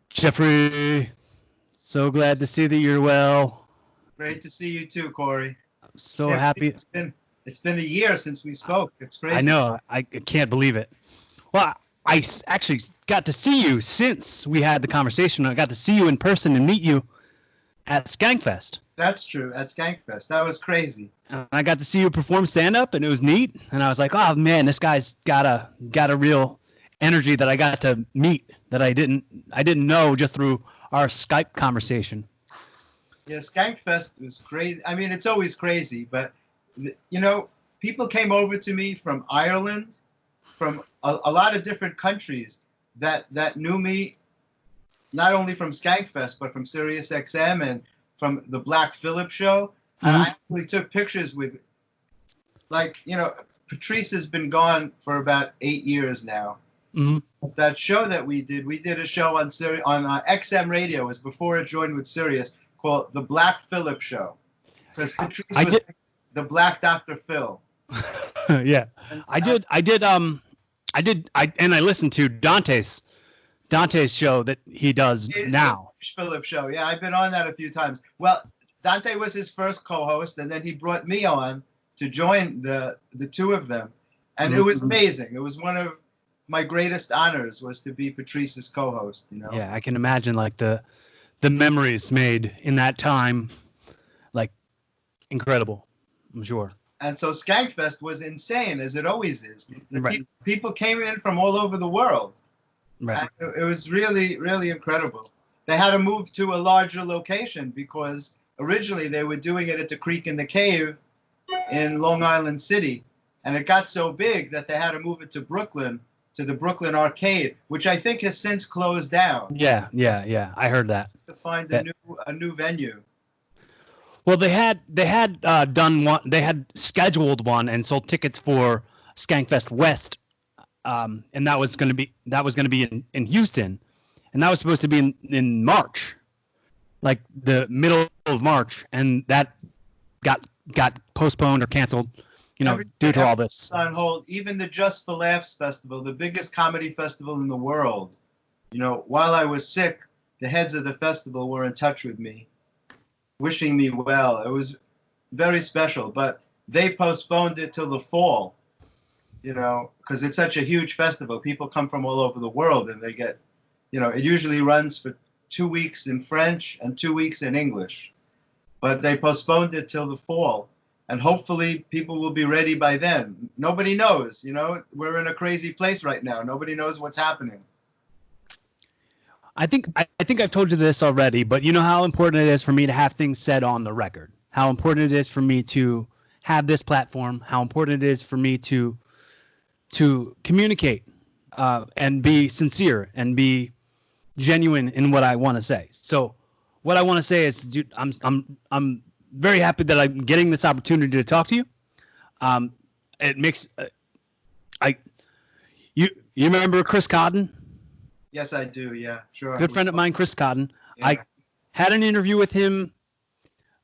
Jeffrey, so glad to see that you're well. Great to see you too, Corey. I'm so happy. It's been a year since we spoke. It's crazy. I know. I can't believe it. Well, I actually got to see you since we had the conversation. I got to see you in person and meet you at Skankfest. That's true. At Skankfest. That was crazy. And I got to see you perform stand-up, and it was neat. And I was like, oh, man, this guy's got a real energy that I got to meet that I didn't know just through our Skype conversation. Yeah, Skankfest was crazy. I mean, it's always crazy, but people came over to me from Ireland, from a lot of different countries that knew me, not only from Skankfest, but from Sirius XM and from the Black Phillip show. Mm-hmm. And I actually took pictures with, Patrice has been gone for about 8 years now. Mm-hmm. That show that we did a show on XM radio. It was before it joined with Sirius, called the Black Phillip Show, because Patrice was the Black Dr. Phil. Yeah, I listened to Dante's show that he does now. Phillip show. Yeah, I've been on that a few times. Well, Dante was his first co-host, and then he brought me on to join the two of them, and it was amazing. It was one of my greatest honors, was to be Patrice's co-host. Yeah, I can imagine the memories made in that time, like, incredible, I'm sure. And so Skankfest was insane, as it always is. Right. People came in from all over the world. Right. And it was really, really incredible. They had to move to a larger location because originally they were doing it at the Creek in the Cave in Long Island City. And it got so big that they had to move it to Brooklyn, to the Brooklyn Arcade, which I think has since closed down. Yeah. I heard that. To find a new venue. Well, they had done one. They had scheduled one and sold tickets for Skankfest West, and that was going to be in Houston, and that was supposed to be in March, like the middle of March, and that got postponed or canceled, due to all this. On hold. Even the Just for Laughs festival, the biggest comedy festival in the world, while I was sick, the heads of the festival were in touch with me, wishing me well. It was very special, but they postponed it till the fall, because it's such a huge festival. People come from all over the world, and they get, it usually runs for 2 weeks in French and 2 weeks in English. But they postponed it till the fall, and hopefully people will be ready by then. Nobody knows, we're in a crazy place right now. Nobody knows what's happening. I think I've told you this already, but you know how important it is for me to have things said on the record. How important it is for me to have this platform. How important it is for me to communicate and be sincere and be genuine in what I want to say. So, what I want to say is, dude, I'm very happy that I'm getting this opportunity to talk to you. It makes you remember Chris Cotton? Yes, I do. Yeah, sure. Good friend of mine, Chris Cotton. Yeah. I had an interview with him,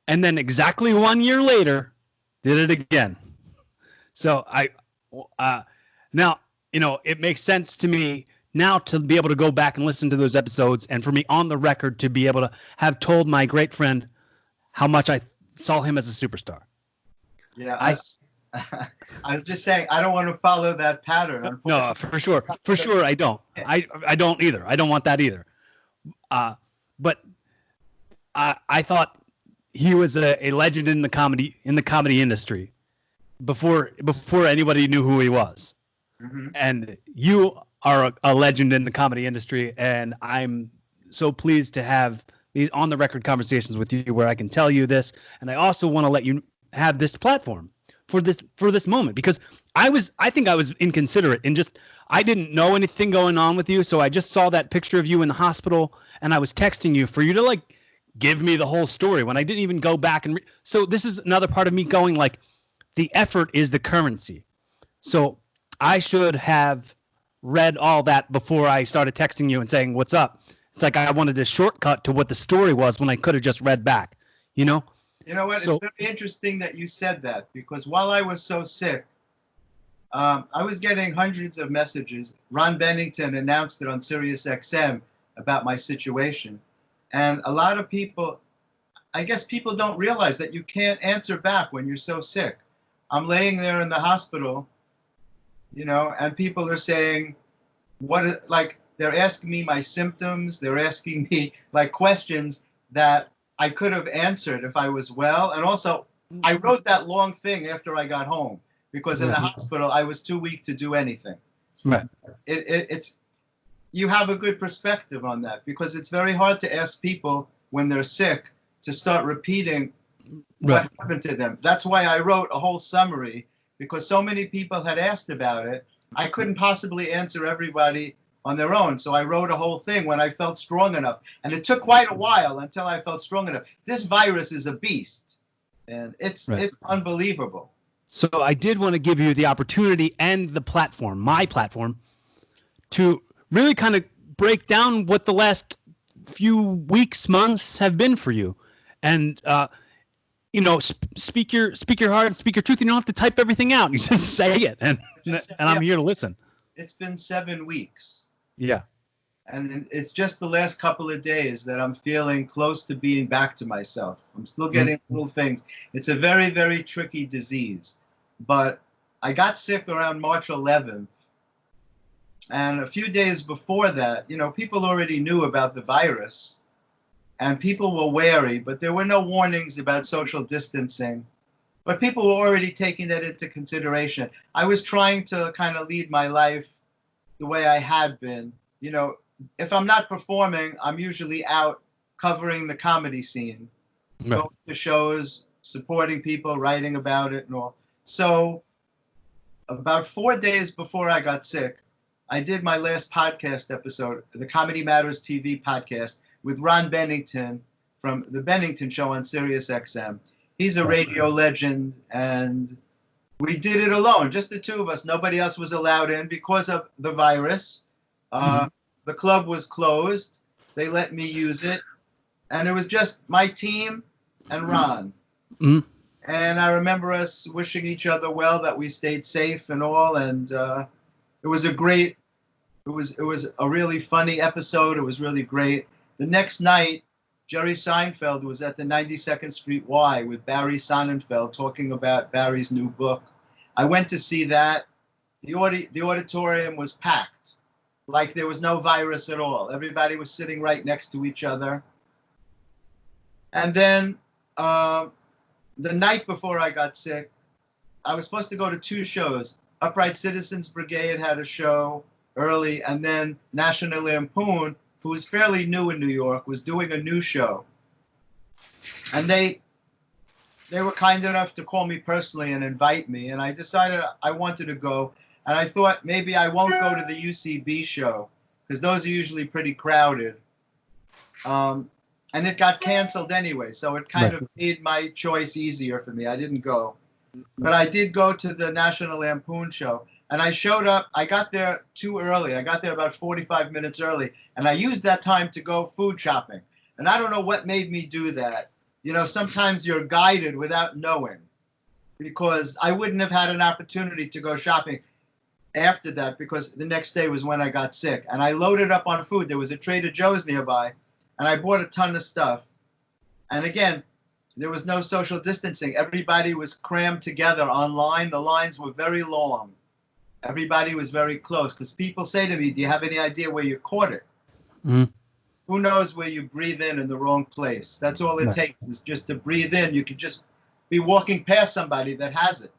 and then exactly 1 year later, did it again. So now, it makes sense to me now to be able to go back and listen to those episodes, and for me on the record to be able to have told my great friend how much I saw him as a superstar. Yeah, I'm just saying, I don't want to follow that pattern. No, for sure. For sure, I don't. I don't either. I don't want that either. But I thought he was a legend in the comedy industry before anybody knew who he was. Mm-hmm. And you are a legend in the comedy industry, and I'm so pleased to have these on the record conversations with you where I can tell you this, and I also want to let you have this platform for this moment, because I think I was inconsiderate and just I didn't know anything going on with you, so I just saw that picture of you in the hospital and I was texting you for you to give me the whole story when I didn't even go back and so this is another part of me going the effort is the currency. So I should have read all that before I started texting you and saying what's up. It's like I wanted a shortcut to what the story was when I could have just read back, You know what? So, It's very interesting that you said that, because while I was so sick, I was getting hundreds of messages. Ron Bennington announced it on Sirius XM about my situation. And a lot of people, I guess people don't realize that you can't answer back when you're so sick. I'm laying there in the hospital, and people are saying, like, they're asking me my symptoms. They're asking me like questions that I could have answered if I was well. And also, I wrote that long thing after I got home, because in the hospital, I was too weak to do anything. right. It's you have a good perspective on that, because it's very hard to ask people when they're sick to start repeating what happened to them. That's why I wrote a whole summary, because so many people had asked about it. I couldn't possibly answer everybody on their own, so I wrote a whole thing when I felt strong enough. And it took quite a while until I felt strong enough. This virus is a beast, and it's unbelievable. So I did want to give you the opportunity and the platform, my platform, to really kind of break down what the last few weeks, months have been for you, and speak your heart, speak your truth. You don't have to type everything out. You just say it, and I'm here to listen. It's been 7 weeks. Yeah. And it's just the last couple of days that I'm feeling close to being back to myself. I'm still getting little things. It's a very, very tricky disease. But I got sick around March 11th. And a few days before that, people already knew about the virus. And people were wary, but there were no warnings about social distancing. But people were already taking that into consideration. I was trying to kind of lead my life the way I had been. If I'm not performing, I'm usually out covering the comedy scene, going to shows, supporting people, writing about it and all. So about 4 days before I got sick, I did my last podcast episode, the Comedy Matters TV podcast, with Ron Bennington from The Bennington Show on Sirius XM. He's a radio legend, and we did it alone, just the two of us. Nobody else was allowed in because of the virus. The club was closed. They let me use it. And it was just my team and Ron. And I remember us wishing each other well, that we stayed safe and all. And it was a really funny episode. It was really great. The next night, Jerry Seinfeld was at the 92nd Street Y with Barry Sonnenfeld talking about Barry's new book. I went to see that. The auditorium was packed, like there was no virus at all. Everybody was sitting right next to each other. And then the night before I got sick, I was supposed to go to 2 shows. Upright Citizens Brigade had a show early, and then National Lampoon, who was fairly new in New York, was doing a new show. And they were kind enough to call me personally and invite me, and I decided I wanted to go. And I thought maybe I won't go to the UCB show, because those are usually pretty crowded. And it got canceled anyway, so it kind of made my choice easier for me. I didn't go. But I did go to the National Lampoon show. And I showed up. I got there too early. I got there about 45 minutes early. And I used that time to go food shopping. And I don't know what made me do that. Sometimes you're guided without knowing. Because I wouldn't have had an opportunity to go shopping after that, because the next day was when I got sick. And I loaded up on food. There was a Trader Joe's nearby. And I bought a ton of stuff. And again, there was no social distancing. Everybody was crammed together online. The lines were very long. Everybody was very close, because people say to me, do you have any idea where you caught it? Who knows where you breathe in the wrong place? That's all it takes, is just to breathe in. You could just be walking past somebody that has it.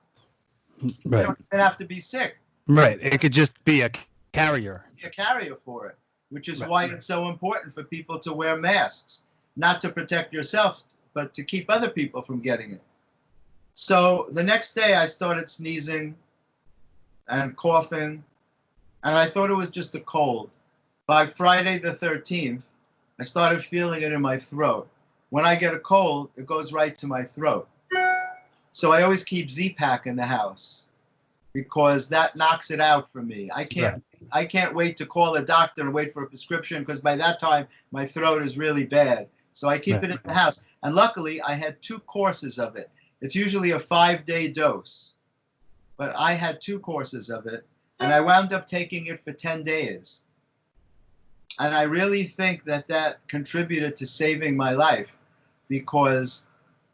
You don't even have to be sick. Right. It could just be a carrier. A carrier for it, which is why it's so important for people to wear masks, not to protect yourself, but to keep other people from getting it. So the next day I started sneezing and coughing, and I thought it was just a cold. By Friday the 13th, I started feeling it in my throat. When I get a cold, it goes right to my throat. So I always keep Z-Pak in the house, because that knocks it out for me. I can't wait to call a doctor and wait for a prescription, because by that time my throat is really bad. So I keep it in the house. And luckily, I had 2 courses of it. It's usually a 5-day dose. But I had 2 courses of it, and I wound up taking it for 10 days. And I really think that contributed to saving my life, because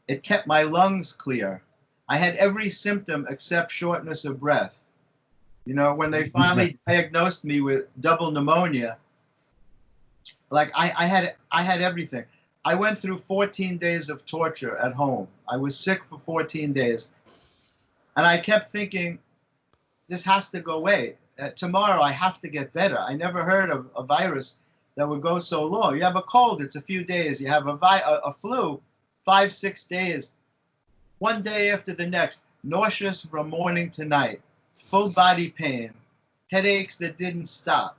it kept my lungs clear. I had every symptom except shortness of breath. You know, when they finally diagnosed me with double pneumonia, like I had everything. I went through 14 days of torture at home. I was sick for 14 days. And I kept thinking, this has to go away. Tomorrow I have to get better. I never heard of a virus that would go so long. You have a cold, it's a few days. You have a flu, 5-6 days. One day after the next, nauseous from morning to night, full body pain, headaches that didn't stop.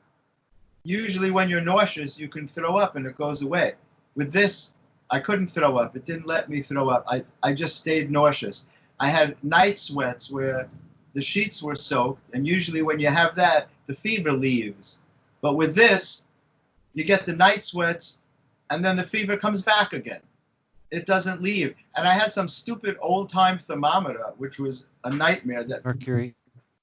Usually when you're nauseous, you can throw up and it goes away. With this, I couldn't throw up. It didn't let me throw up. I just stayed nauseous. I had night sweats where the sheets were soaked, and usually when you have that, the fever leaves. But with this, you get the night sweats, and then the fever comes back again. It doesn't leave. And I had some stupid old-time thermometer, which was a nightmare. That mercury.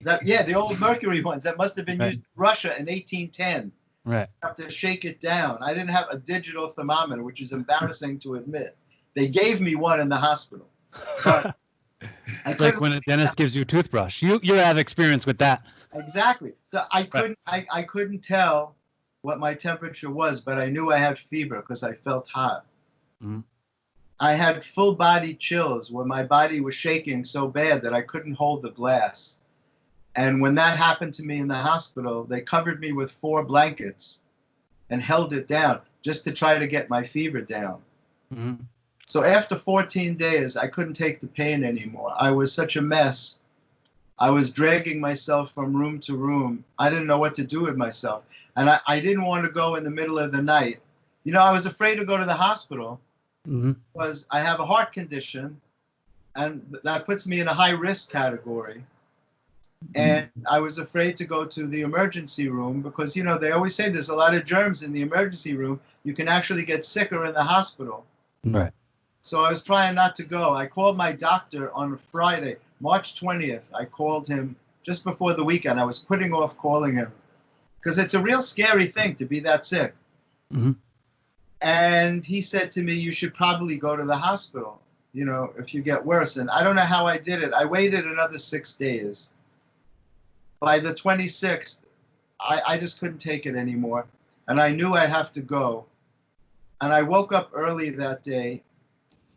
The old mercury ones that must have been used in Russia in 1810. Right. You have to shake it down. I didn't have a digital thermometer, which is embarrassing to admit. They gave me one in the hospital. It's like when a dentist gives you a toothbrush. You have experience with that. Exactly. So I couldn't tell what my temperature was, but I knew I had fever because I felt hot. Mm-hmm. I had full body chills where my body was shaking so bad that I couldn't hold the glass. And when that happened to me in the hospital, they covered me with 4 blankets and held it down just to try to get my fever down. Mm-hmm. So after 14 days, I couldn't take the pain anymore. I was such a mess. I was dragging myself from room to room. I didn't know what to do with myself. And I didn't want to go in the middle of the night. You know, I was afraid to go to the hospital because I have a heart condition, and that puts me in a high-risk category. And I was afraid to go to the emergency room because, you know, they always say there's a lot of germs in the emergency room. You can actually get sicker in the hospital. Right. So I was trying not to go. I called my doctor on Friday, March 20th. I called him just before the weekend. I was putting off calling him because it's a real scary thing to be that sick. Mm-hmm. And he said to me, you should probably go to the hospital, you know, if you get worse. And I don't know how I did it. I waited another 6 days. By the 26th, I just couldn't take it anymore. And I knew I'd have to go. And I woke up early that day.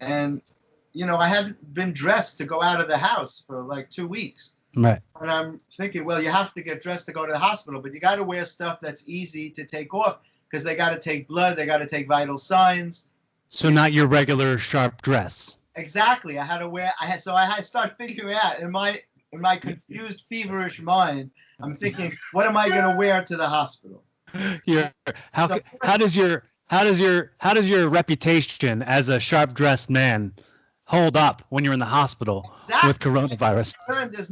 And, you know, I had been dressed to go out of the house for like 2 weeks. Right. And I'm thinking, well, you have to get dressed to go to the hospital, but you got to wear stuff that's easy to take off because they got to take blood. They got to take vital signs. So not your regular sharp dress. Exactly. I had to start figuring out in my confused, feverish mind, I'm thinking, what am I going to wear to the hospital? How does your reputation as a sharp-dressed man hold up when you're in the hospital with coronavirus? There's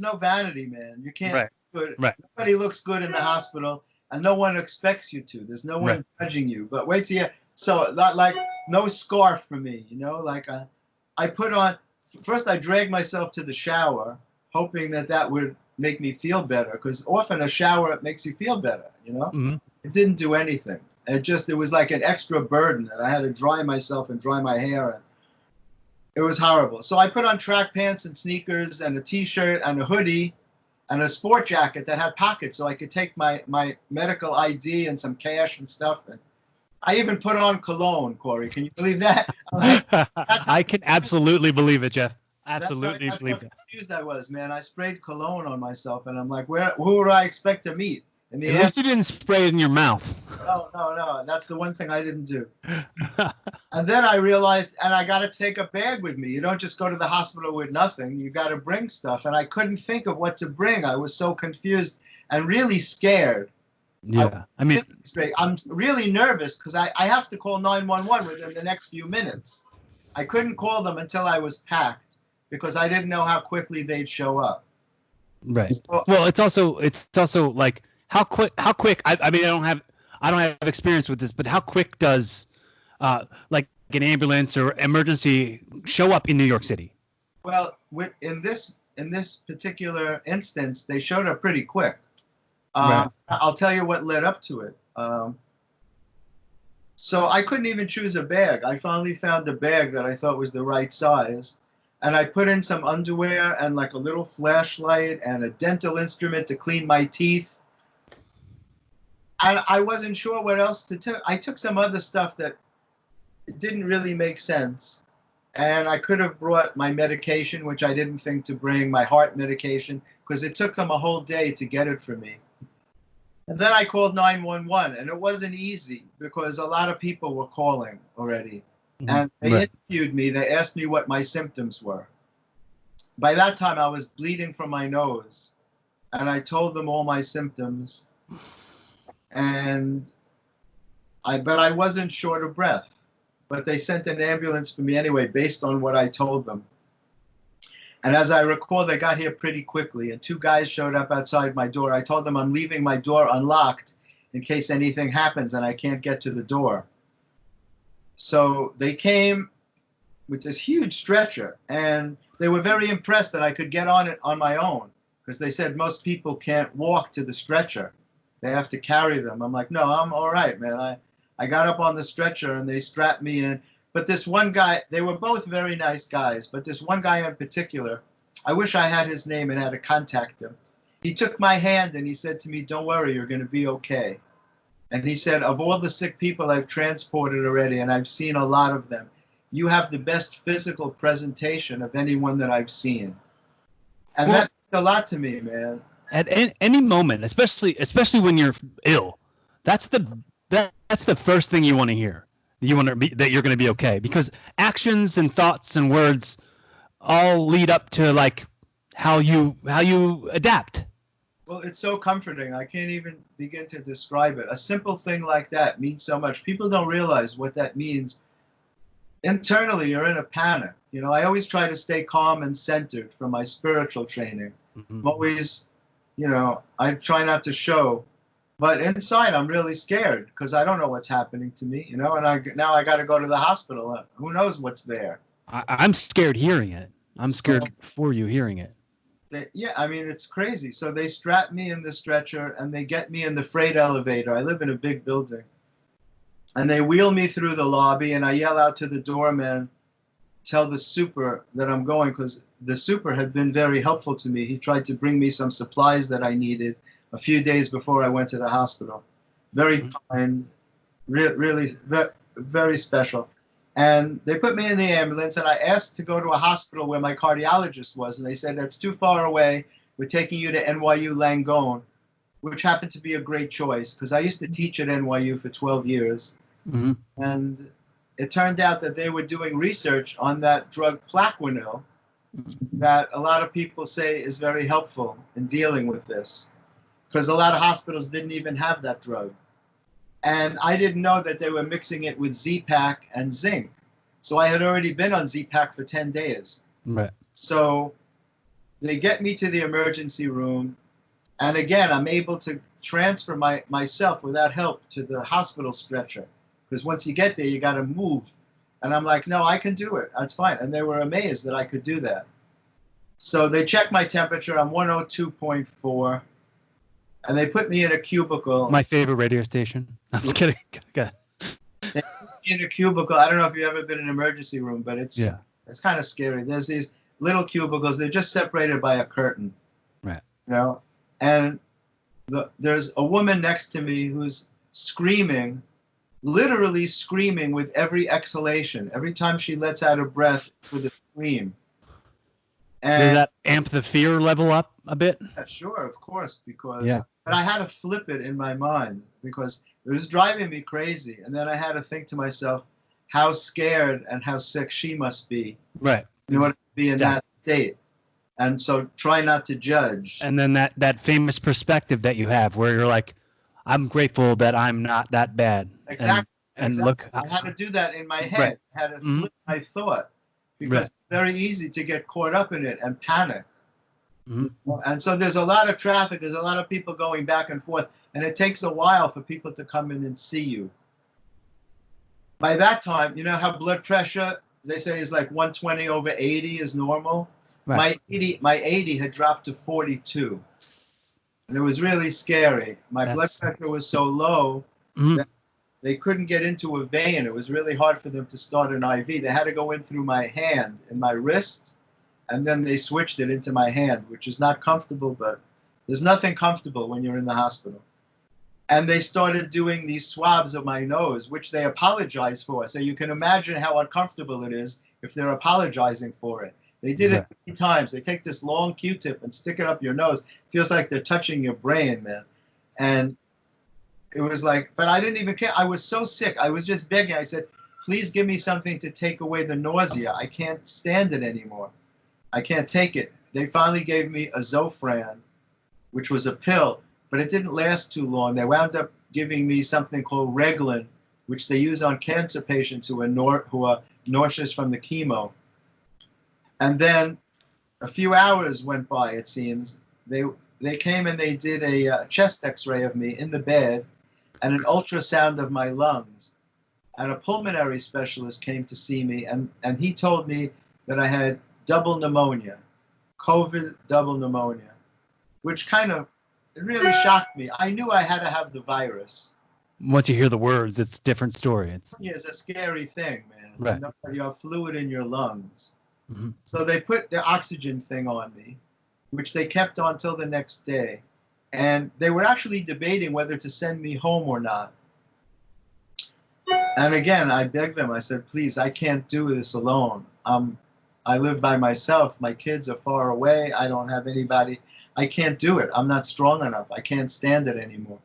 no vanity, man. You can't. Right. Good. Right. Nobody looks good in the hospital, and no one expects you to. There's no one judging you. But wait till so not like no scarf for me, you know. Like I put on. First, I dragged myself to the shower, hoping that would make me feel better. Because often a shower makes you feel better, you know. Mm-hmm. It didn't do anything. It was like an extra burden that I had to dry myself and dry my hair. And it was horrible. So I put on track pants and sneakers and a T-shirt and a hoodie and a sport jacket that had pockets so I could take my medical ID and some cash and stuff. And I even put on cologne, Corey. Can you believe that? I can absolutely believe it, Jeff. Absolutely believe it. That's how confused I was, man. I sprayed cologne on myself, and I'm like, who would I expect to meet? At least you didn't spray it in your mouth. No. That's the one thing I didn't do. And then I realized, and I got to take a bag with me. You don't just go to the hospital with nothing. You got to bring stuff. And I couldn't think of what to bring. I was so confused and really scared. Yeah. I'm really nervous because I have to call 911 within the next few minutes. I couldn't call them until I was packed because I didn't know how quickly they'd show up. Right. Well, it's also like, how quick I don't have experience with this, but how quick does like an ambulance or emergency show up in New York City? Well, in this particular instance, they showed up pretty quick. Right. I'll tell you what led up to it. So I couldn't even choose a bag. I finally found a bag that I thought was the right size. And I put in some underwear and like a little flashlight and a dental instrument to clean my teeth. And I wasn't sure what else to take. I took some other stuff that didn't really make sense. And I could have brought my medication, which I didn't think to bring, my heart medication, because it took them a whole day to get it for me. And then I called 911, and it wasn't easy because a lot of people were calling already. And they interviewed me. They asked me what my symptoms were. By that time, I was bleeding from my nose. And I told them all my symptoms. But I wasn't short of breath. But they sent an ambulance for me anyway, based on what I told them. And as I recall, they got here pretty quickly, and 2 guys showed up outside my door. I told them I'm leaving my door unlocked in case anything happens and I can't get to the door. So they came with this huge stretcher, and they were very impressed that I could get on it on my own, because they said most people can't walk to the stretcher. They have to carry them. I'm like, no, I'm all right, man. I got up on the stretcher, and they strapped me in. But this one guy, they were both very nice guys, but this one guy in particular, I wish I had his name and had to contact him. He took my hand and he said to me, don't worry, you're going to be okay. And he said, of all the sick people I've transported already, and I've seen a lot of them, you have the best physical presentation of anyone that I've seen. And that meant a lot to me, man. At any moment, especially when you're ill, that's the first thing you want to hear. You want to be that you're going to be okay, because actions and thoughts and words all lead up to like how you adapt. Well, it's so comforting. I can't even begin to describe it. A simple thing like that means so much. People don't realize what that means. Internally, you're in a panic. You know, I always try to stay calm and centered from my spiritual training. I'm always, I try not to show. But inside, I'm really scared because I don't know what's happening to me, and now I got to go to the hospital. Who knows what's there? I'm scared hearing it. I'm scared for you hearing it. It's crazy. So they strap me in the stretcher, and they get me in the freight elevator. I live in a big building. And they wheel me through the lobby, and I yell out to the doorman, tell the super that I'm going, because the super had been very helpful to me. He tried to bring me some supplies that I needed a few days before I went to the hospital. Very kind, really very special. And they put me in the ambulance, and I asked to go to a hospital where my cardiologist was, and they said, that's too far away. We're taking you to NYU Langone, which happened to be a great choice, because I used to teach at NYU for 12 years. And it turned out that they were doing research on that drug Plaquenil that a lot of people say is very helpful in dealing with this, because a lot of hospitals didn't even have that drug. And I didn't know that they were mixing it with Z-Pak and zinc. So I had already been on Z-Pak for 10 days. Right. So they get me to the emergency room. And again, I'm able to transfer myself without help to the hospital stretcher. Because once you get there, you got to move. And I'm like, no, I can do it. That's fine. And they were amazed that I could do that. So they checked my temperature. I'm 102.4. And they put me in a cubicle. My favorite radio station. I'm just kidding. They put me in a cubicle. I don't know if you've ever been in an emergency room, but it's kind of scary. There's these little cubicles. They're just separated by a curtain. Right. And there's a woman next to me who's screaming, literally screaming with every exhalation. Every time she lets out a breath with a scream. And did that amp the fear level up a bit? Yeah, sure, of course, but I had to flip it in my mind because it was driving me crazy. And then I had to think to myself, how scared and how sick she must be. Right. In order to be in that state. And so try not to judge. And then that famous perspective that you have where you're like, I'm grateful that I'm not that bad. Exactly. And look. I had to do that in my head. I had to flip my thought. Because it's very easy to get caught up in it and panic. And so there's a lot of traffic. There's a lot of people going back and forth. And it takes a while for people to come in and see you. By that time, you know how blood pressure, they say, is like 120 over 80 is normal. Right. My 80 had dropped to 42. And it was really scary. My blood That's pressure was so low mhm. that they couldn't get into a vein. It was really hard for them to start an IV. They had to go in through my hand and my wrist, and then they switched it into my hand, which is not comfortable, but there's nothing comfortable when you're in the hospital. And they started doing these swabs of my nose, which they apologized for. So you can imagine how uncomfortable it is if they're apologizing for it. They did it Right. 3 times. They take this long Q-tip and stick it up your nose. Feels like they're touching your brain, man. And it was like, but I didn't even care. I was so sick. I was just begging. I said, please give me something to take away the nausea. I can't stand it anymore. I can't take it. They finally gave me a Zofran, which was a pill, but it didn't last too long. They wound up giving me something called Reglan, which they use on cancer patients who are nauseous from the chemo. And then a few hours went by, it seems. They came and they did a chest x-ray of me in the bed and an ultrasound of my lungs. And a pulmonary specialist came to see me, and he told me that I had double pneumonia, COVID double pneumonia, which kind of, it really shocked me. I knew I had to have the virus. Once you hear the words, it's a different story. It's It's a scary thing, man. right. To know that you have fluid in your lungs. Mm-hmm. So they put the oxygen thing on me, which they kept on till the next day. And they were actually debating whether to send me home or not. And again, I begged them. I said, please, I can't do this alone. I live by myself. My kids are far away. I don't have anybody. I can't do it. I'm not strong enough. I can't stand it anymore.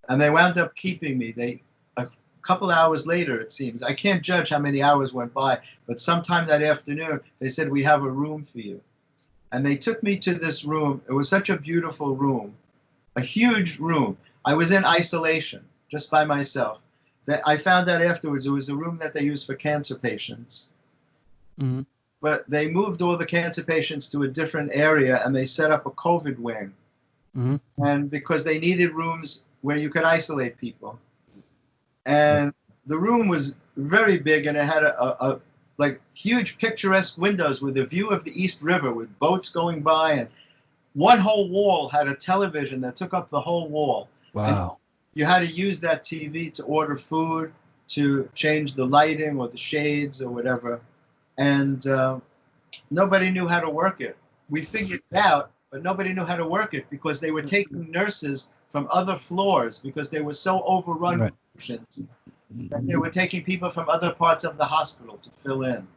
And they wound up keeping me. A couple hours later, it seems. I can't judge how many hours went by, but sometime that afternoon, they said, we have a room for you. And they took me to this room. It was such a beautiful room, a huge room. I was in isolation, just by myself. I found out afterwards it was a room that they use for cancer patients. Mm-hmm. But they moved all the cancer patients to a different area and they set up a COVID wing. Mm-hmm. And because they needed rooms where you could isolate people. And the room was very big and it had a like huge picturesque windows with a view of the East River with boats going by, and one whole wall had a television that took up the whole wall. Wow. And you had to use that TV to order food, to change the lighting or the shades or whatever. And nobody knew how to work it. We figured it out, but nobody knew how to work it because they were taking nurses from other floors because they were so overrun with patients. And they were taking people from other parts of the hospital to fill in.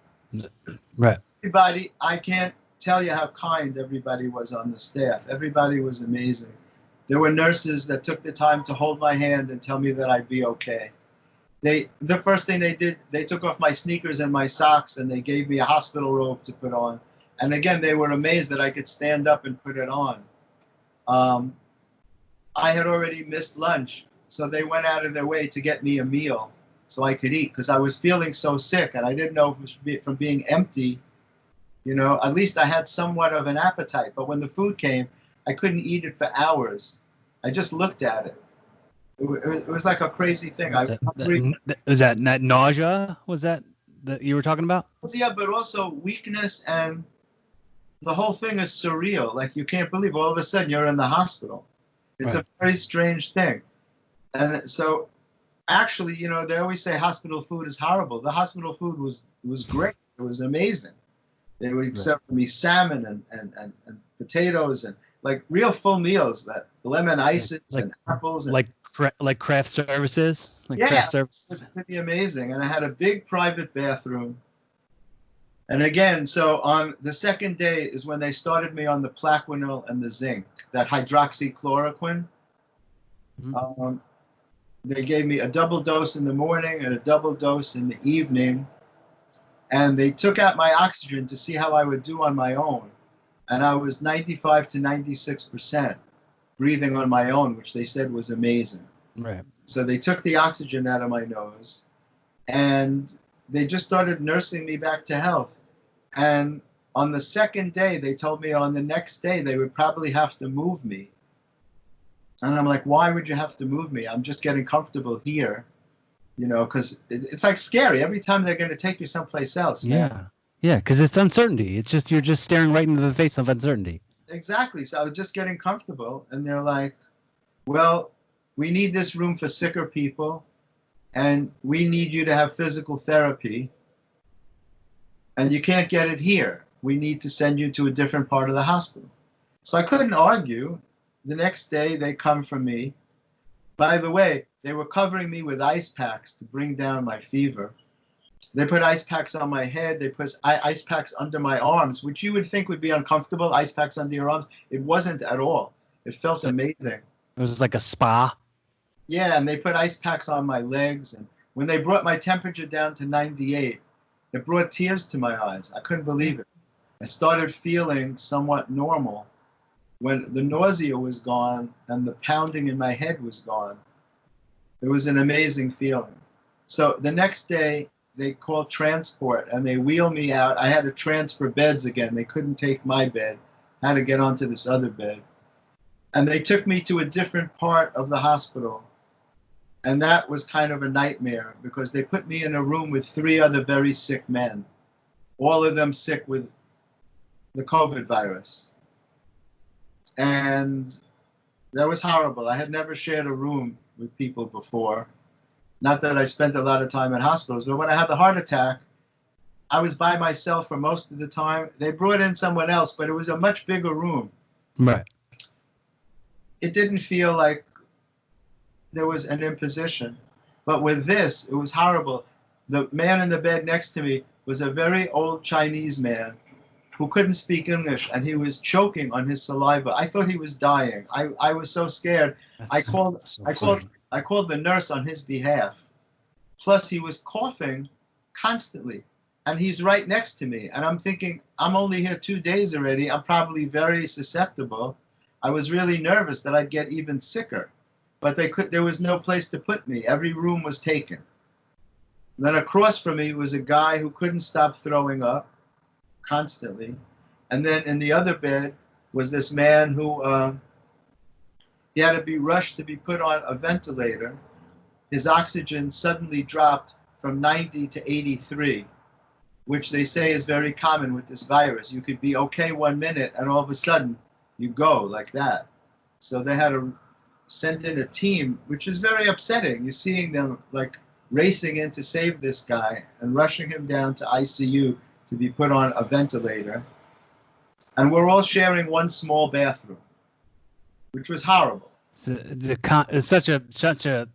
Right. Everybody, I can't tell you how kind everybody was on the staff. Everybody was amazing. There were nurses that took the time to hold my hand and tell me that I'd be okay. The first thing they did, they took off my sneakers and my socks and they gave me a hospital robe to put on. And again, they were amazed that I could stand up and put it on. I had already missed lunch, so they went out of their way to get me a meal so I could eat because I was feeling so sick and I didn't know if it was from being empty. You know, at least I had somewhat of an appetite. But when the food came, I couldn't eat it for hours. I just looked at it. It was like a crazy thing. Was that nausea? Was that you were talking about? Yeah, but also weakness, and the whole thing is surreal. Like you can't believe all of a sudden you're in the hospital. It's a very strange thing. And so actually, you know, they always say hospital food is horrible. The hospital food was great. It was amazing. They would serve me salmon and potatoes and like real full meals, that lemon ices and apples. And, like craft services? Like yeah, craft service. it was pretty amazing. And I had a big private bathroom. And again, so on the second day is when they started me on the Plaquenil and the zinc, that hydroxychloroquine. Mm-hmm. They gave me a double dose in the morning and a double dose in the evening. And they took out my oxygen to see how I would do on my own. And I was 95 to 96% breathing on my own, which they said was amazing. Right. So they took the oxygen out of my nose and they just started nursing me back to health. And on the second day, they told me on the next day they would probably have to move me. And I'm like, why would you have to move me? I'm just getting comfortable here. you know, because it's like scary every time they're going to take you someplace else, man. Yeah, because it's uncertainty. It's just you're just staring right into the face of uncertainty. Exactly. So I was just getting comfortable, and they're like, well, we need this room for sicker people, and we need you to have physical therapy, and you can't get it here. We need to send you to a different part of the hospital. So I couldn't argue. The next day, they come for me. By the way, they were covering me with ice packs to bring down my fever. They put ice packs on my head. They put ice packs under my arms, which you would think would be uncomfortable, ice packs under your arms. It wasn't at all. It felt amazing. It was like a spa. Yeah, and they put ice packs on my legs. And when they brought my temperature down to 98, it brought tears to my eyes. I couldn't believe it. I started feeling somewhat normal when the nausea was gone and the pounding in my head was gone. It was an amazing feeling. So the next day, they called transport and they wheeled me out. I had to transfer beds again. They couldn't take my bed. I had to get onto this other bed. And they took me to a different part of the hospital. And that was kind of a nightmare because they put me in a room with 3 other very sick men, all of them sick with the COVID virus. And that was horrible. I had never shared a room with people before. Not that I spent a lot of time in hospitals, but when I had the heart attack, I was by myself for most of the time. They brought in someone else, but it was a much bigger room. Right. It didn't feel like there was an imposition. But with this, it was horrible. The man in the bed next to me was a very old Chinese man who couldn't speak English, and he was choking on his saliva. I thought he was dying. I was so scared. I called the nurse on his behalf. Plus, he was coughing constantly, and he's right next to me. And I'm thinking, I'm only here 2 days already. I'm probably very susceptible. I was really nervous that I'd get even sicker, but there was no place to put me. Every room was taken. And then across from me was a guy who couldn't stop throwing up constantly. And then in the other bed was this man who he had to be rushed to be put on a ventilator. His oxygen suddenly dropped from 90 to 83, which they say is very common with this virus. You could be okay 1 minute and all of a sudden you go like that. So they had to send in a team, which is very upsetting. You're seeing them like racing in to save this guy and rushing him down to ICU to be put on a ventilator. And we're all sharing one small bathroom, which was horrible. It's such a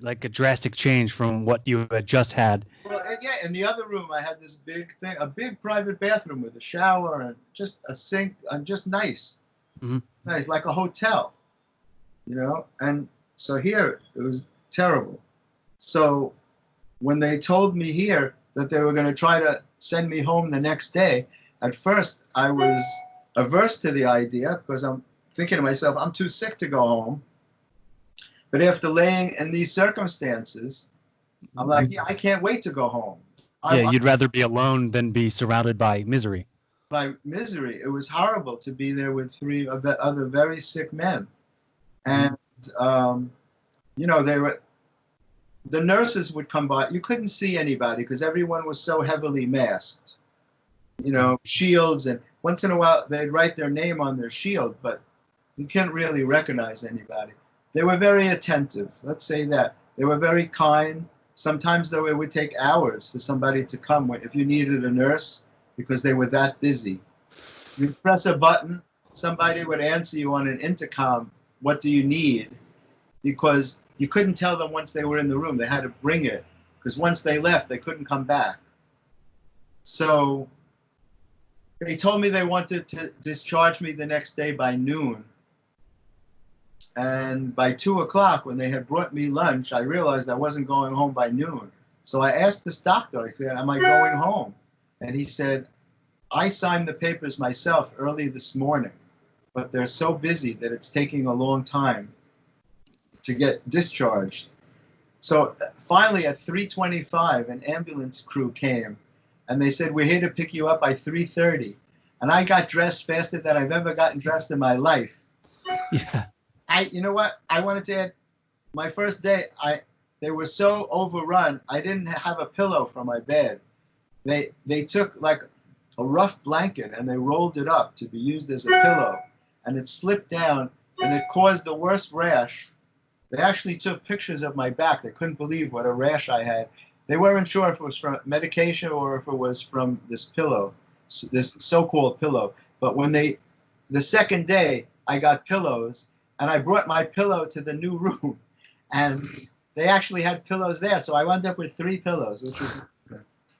like a drastic change from what you had just had. Well, yeah, in the other room I had this big thing, a big private bathroom with a shower and just a sink, and just nice. Mm-hmm. Nice, like a hotel, you know? And so here, it was terrible. So when they told me here that they were going to try to send me home the next day, at first I was averse to the idea because I'm thinking to myself, I'm too sick to go home. But after laying in these circumstances, I'm like, yeah, I can't wait to go home. You'd rather be alone than be surrounded by misery. By misery. It was horrible to be there with 3 other very sick men. And, you know, the nurses would come by. You couldn't see anybody because everyone was so heavily masked. You know, shields, and once in a while they'd write their name on their shield, but you can't really recognize anybody. They were very attentive, let's say that. They were very kind. Sometimes, though, it would take hours for somebody to come if you needed a nurse because they were that busy. You'd press a button, somebody would answer you on an intercom, what do you need? Because you couldn't tell them once they were in the room. They had to bring it because once they left, they couldn't come back. So they told me they wanted to discharge me the next day by noon. And by 2 o'clock, when they had brought me lunch, I realized I wasn't going home by noon. So I asked this doctor, I said, am I going home? And he said, I signed the papers myself early this morning, but they're so busy that it's taking a long time to get discharged. So finally at 3:25, an ambulance crew came and they said, we're here to pick you up by 3:30. And I got dressed faster than I've ever gotten dressed in my life. Yeah. You know what? I wanted to add, my first day, they were so overrun, I didn't have a pillow for my bed. They took like a rough blanket and they rolled it up to be used as a pillow, and it slipped down and it caused the worst rash. They actually took pictures of my back. They couldn't believe what a rash I had. They weren't sure if it was from medication or if it was from this pillow, this so-called pillow. But when the second day, I got pillows, and I brought my pillow to the new room, and they actually had pillows there. So I wound up with 3 pillows, which was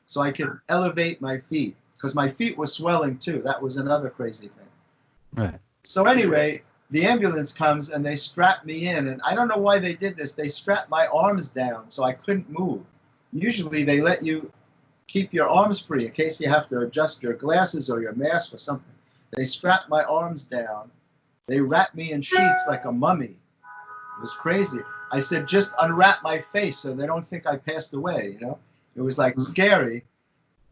so I could elevate my feet, because my feet were swelling too. That was another crazy thing. Right. So anyway, the ambulance comes and they strap me in, and I don't know why they did this. They strapped my arms down so I couldn't move. Usually they let you keep your arms free in case you have to adjust your glasses or your mask or something. They strapped my arms down. They wrapped me in sheets like a mummy. It was crazy. I said, just unwrap my face so they don't think I passed away, you know? It was like scary.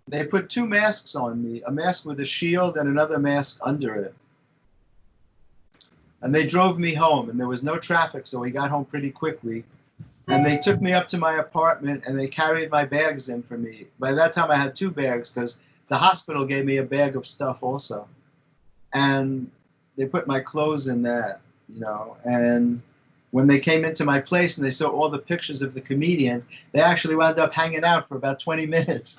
They put 2 masks on me, a mask with a shield and another mask under it. And they drove me home, and there was no traffic, so we got home pretty quickly. And they took me up to my apartment, and they carried my bags in for me. By that time, I had 2 bags, because the hospital gave me a bag of stuff also. And they put my clothes in that, you know. And when they came into my place and they saw all the pictures of the comedians, they actually wound up hanging out for about 20 minutes,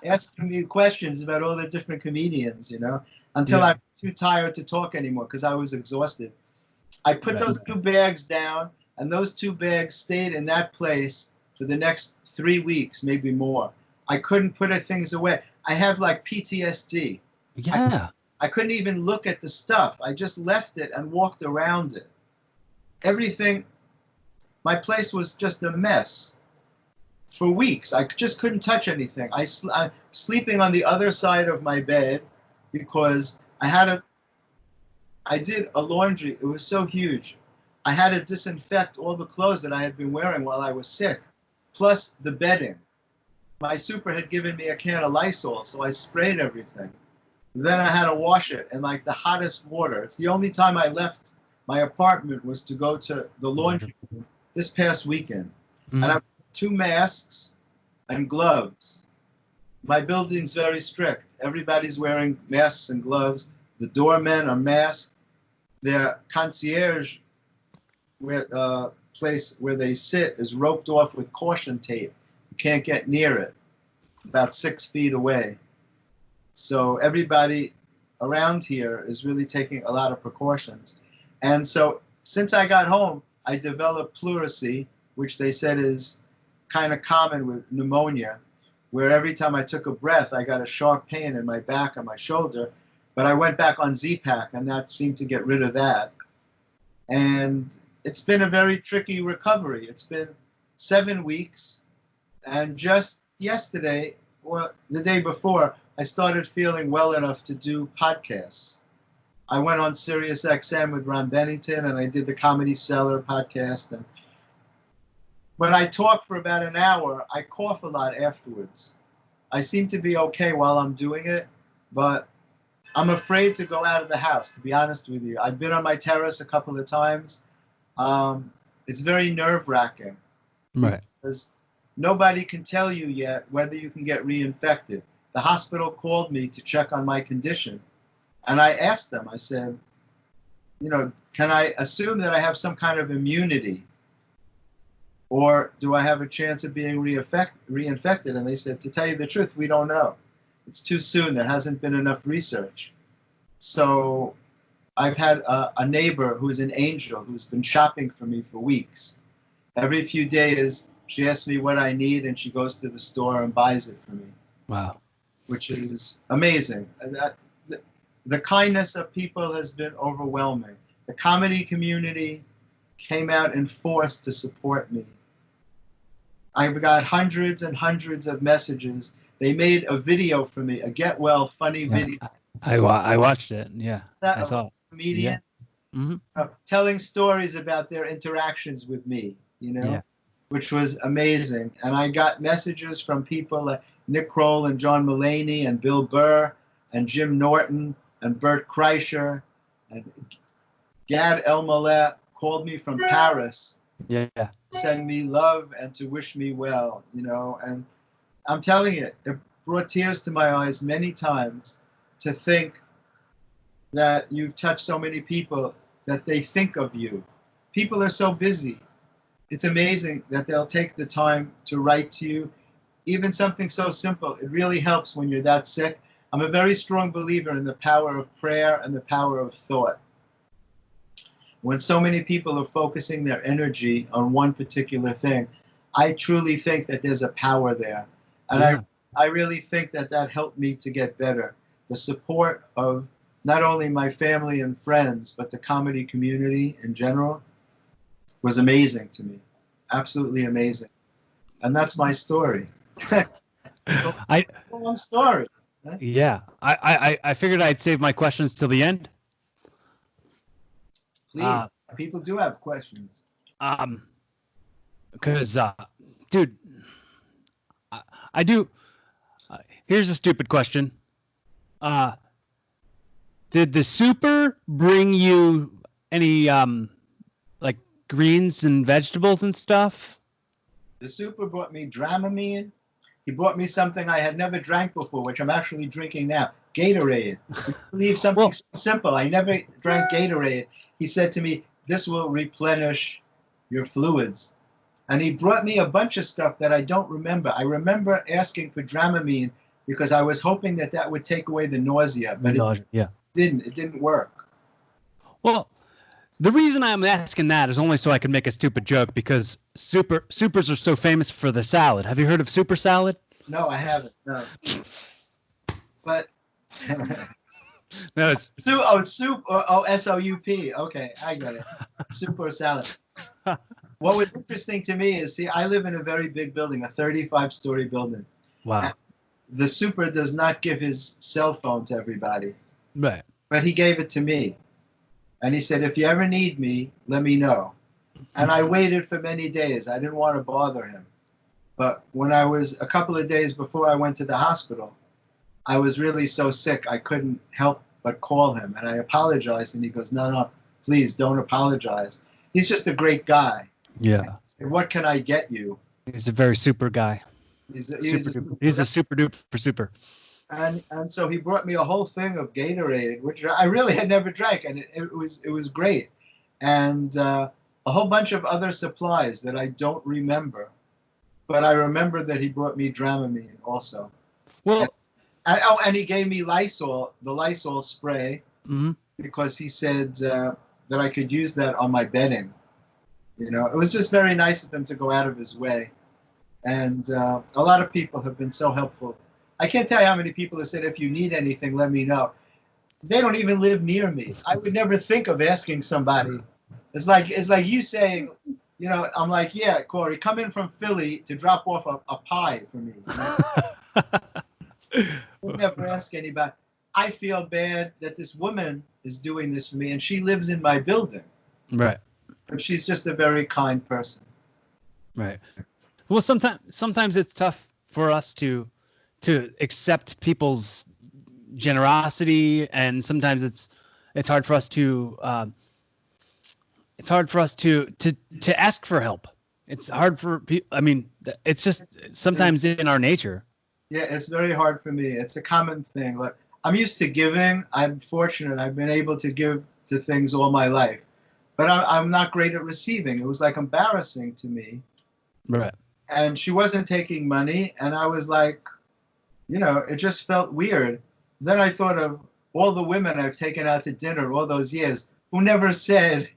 asking me questions about all the different comedians, you know, until I'm too tired to talk anymore because I was exhausted. I put those 2 bags down, and those 2 bags stayed in that place for the next 3 weeks, maybe more. I couldn't put things away. I have like PTSD. Yeah. I couldn't even look at the stuff. I just left it and walked around it. Everything, my place was just a mess for weeks. I just couldn't touch anything. I'm sleeping on the other side of my bed because I did a laundry. It was so huge. I had to disinfect all the clothes that I had been wearing while I was sick, plus the bedding. My super had given me a can of Lysol, so I sprayed everything. Then I had to wash it in like the hottest water. It's the only time I left my apartment was to go to the laundry room this past weekend. And I put 2 masks and gloves. My building's very strict. Everybody's wearing masks and gloves. The doormen are masked. Their concierge place where they sit is roped off with caution tape. You can't get near it, about 6 feet away. So everybody around here is really taking a lot of precautions. And so since I got home, I developed pleurisy, which they said is kind of common with pneumonia, where every time I took a breath, I got a sharp pain in my back and my shoulder. But I went back on Z-Pak, and that seemed to get rid of that. And it's been a very tricky recovery. It's been 7 weeks. And just yesterday, or the day before, I started feeling well enough to do podcasts. I went on Sirius XM with Ron Bennington, and I did the Comedy Cellar podcast. And when I talk for about an hour, I cough a lot afterwards. I seem to be okay while I'm doing it, but I'm afraid to go out of the house, to be honest with you. I've been on my terrace a couple of times. It's very nerve-wracking. Right. Because nobody can tell you yet whether you can get reinfected. The hospital called me to check on my condition. And I asked them, I said, you know, can I assume that I have some kind of immunity? Or do I have a chance of being reinfected? And they said, to tell you the truth, we don't know. It's too soon. There hasn't been enough research. So I've had a neighbor who's an angel who's been shopping for me for weeks. Every few days, she asks me what I need, and she goes to the store and buys it for me. Wow. Which is amazing. The kindness of people has been overwhelming. The comedy community came out in force to support me. I've got hundreds and hundreds of messages. They made a video for me, a get well funny video. I watched it. Yeah, I saw it. Comedians Yeah. telling stories about their interactions with me, you know, which was amazing. And I got messages from people like Nick Kroll and John Mulaney and Bill Burr and Jim Norton and Bert Kreischer and Gad Elmaleh called me from Paris. Yeah. send me love and to wish me well, you know. And I'm telling you, it brought tears to my eyes many times to think that you've touched so many people, that they think of you. People are so busy. It's amazing that they'll take the time to write to you. Even something so simple, it really helps when you're that sick. I'm a very strong believer in the power of prayer and the power of thought. When so many people are focusing their energy on one particular thing, I truly think that there's a power there. And Yeah. I really think that that helped me to get better. The support of not only my family and friends, but the comedy community in general was amazing to me. Absolutely amazing. And that's my story. Long story. Right? Yeah. I figured I'd save my questions till the end. Please. People do have questions. Because, dude, I do. Here's a stupid question. Did the super bring you any like greens and vegetables and stuff? The super brought me Dramamine. He brought me something I had never drank before, which I'm actually drinking now. Gatorade. I believe something so simple. I never drank Gatorade. He said to me, this will replenish your fluids. And he brought me a bunch of stuff that I don't remember. I remember asking for Dramamine because I was hoping that that would take away the nausea, but it didn't. It didn't work. Well, the reason I'm asking that is only so I can make a stupid joke, because supers are so famous for the salad. Have you heard of super salad? No, I haven't. No. But no, it's soup or S-O-U-P. Okay, I get it. Soup or salad. What was interesting to me is, see, I live in a very big building, a 35-story building. Wow. And the super does not give his cell phone to everybody. Right. But he gave it to me. And he said, if you ever need me, let me know. And I waited for many days. I didn't want to bother him. But when I was a couple of days before I went to the hospital, I was really so sick I couldn't help but call him. And I apologized. And he goes, no, please don't apologize. He's just a great guy. Yeah. Said, what can I get you? He's a very super guy. He's a super duper super. And so he brought me a whole thing of Gatorade, which I really had never drank, and it was great. And a whole bunch of other supplies that I don't remember. But I remember that he brought me Dramamine also. Well, and he gave me Lysol, the Lysol spray, because he said that I could use that on my bedding. You know, it was just very nice of him to go out of his way. And a lot of people have been so helpful. I can't tell you how many people have said, if you need anything, let me know. They don't even live near me. I would never think of asking somebody. It's like you saying, you know, I'm like, yeah, Corey, come in from Philly to drop off a pie for me. You know? I would never ask anybody. I feel bad that this woman is doing this for me, and she lives in my building. Right. But she's just a very kind person. Right. Well, sometimes it's tough for us to accept people's generosity, and sometimes it's hard for us to ask for help. It's hard for people. I mean, it's just sometimes in our nature. Yeah, it's very hard for me. It's a common thing. Like, I'm used to giving. I'm fortunate. I've been able to give to things all my life, but I'm not great at receiving. It was like embarrassing to me. Right. And she wasn't taking money, and I was like, you know, it just felt weird. Then I thought of all the women I've taken out to dinner all those years who never said,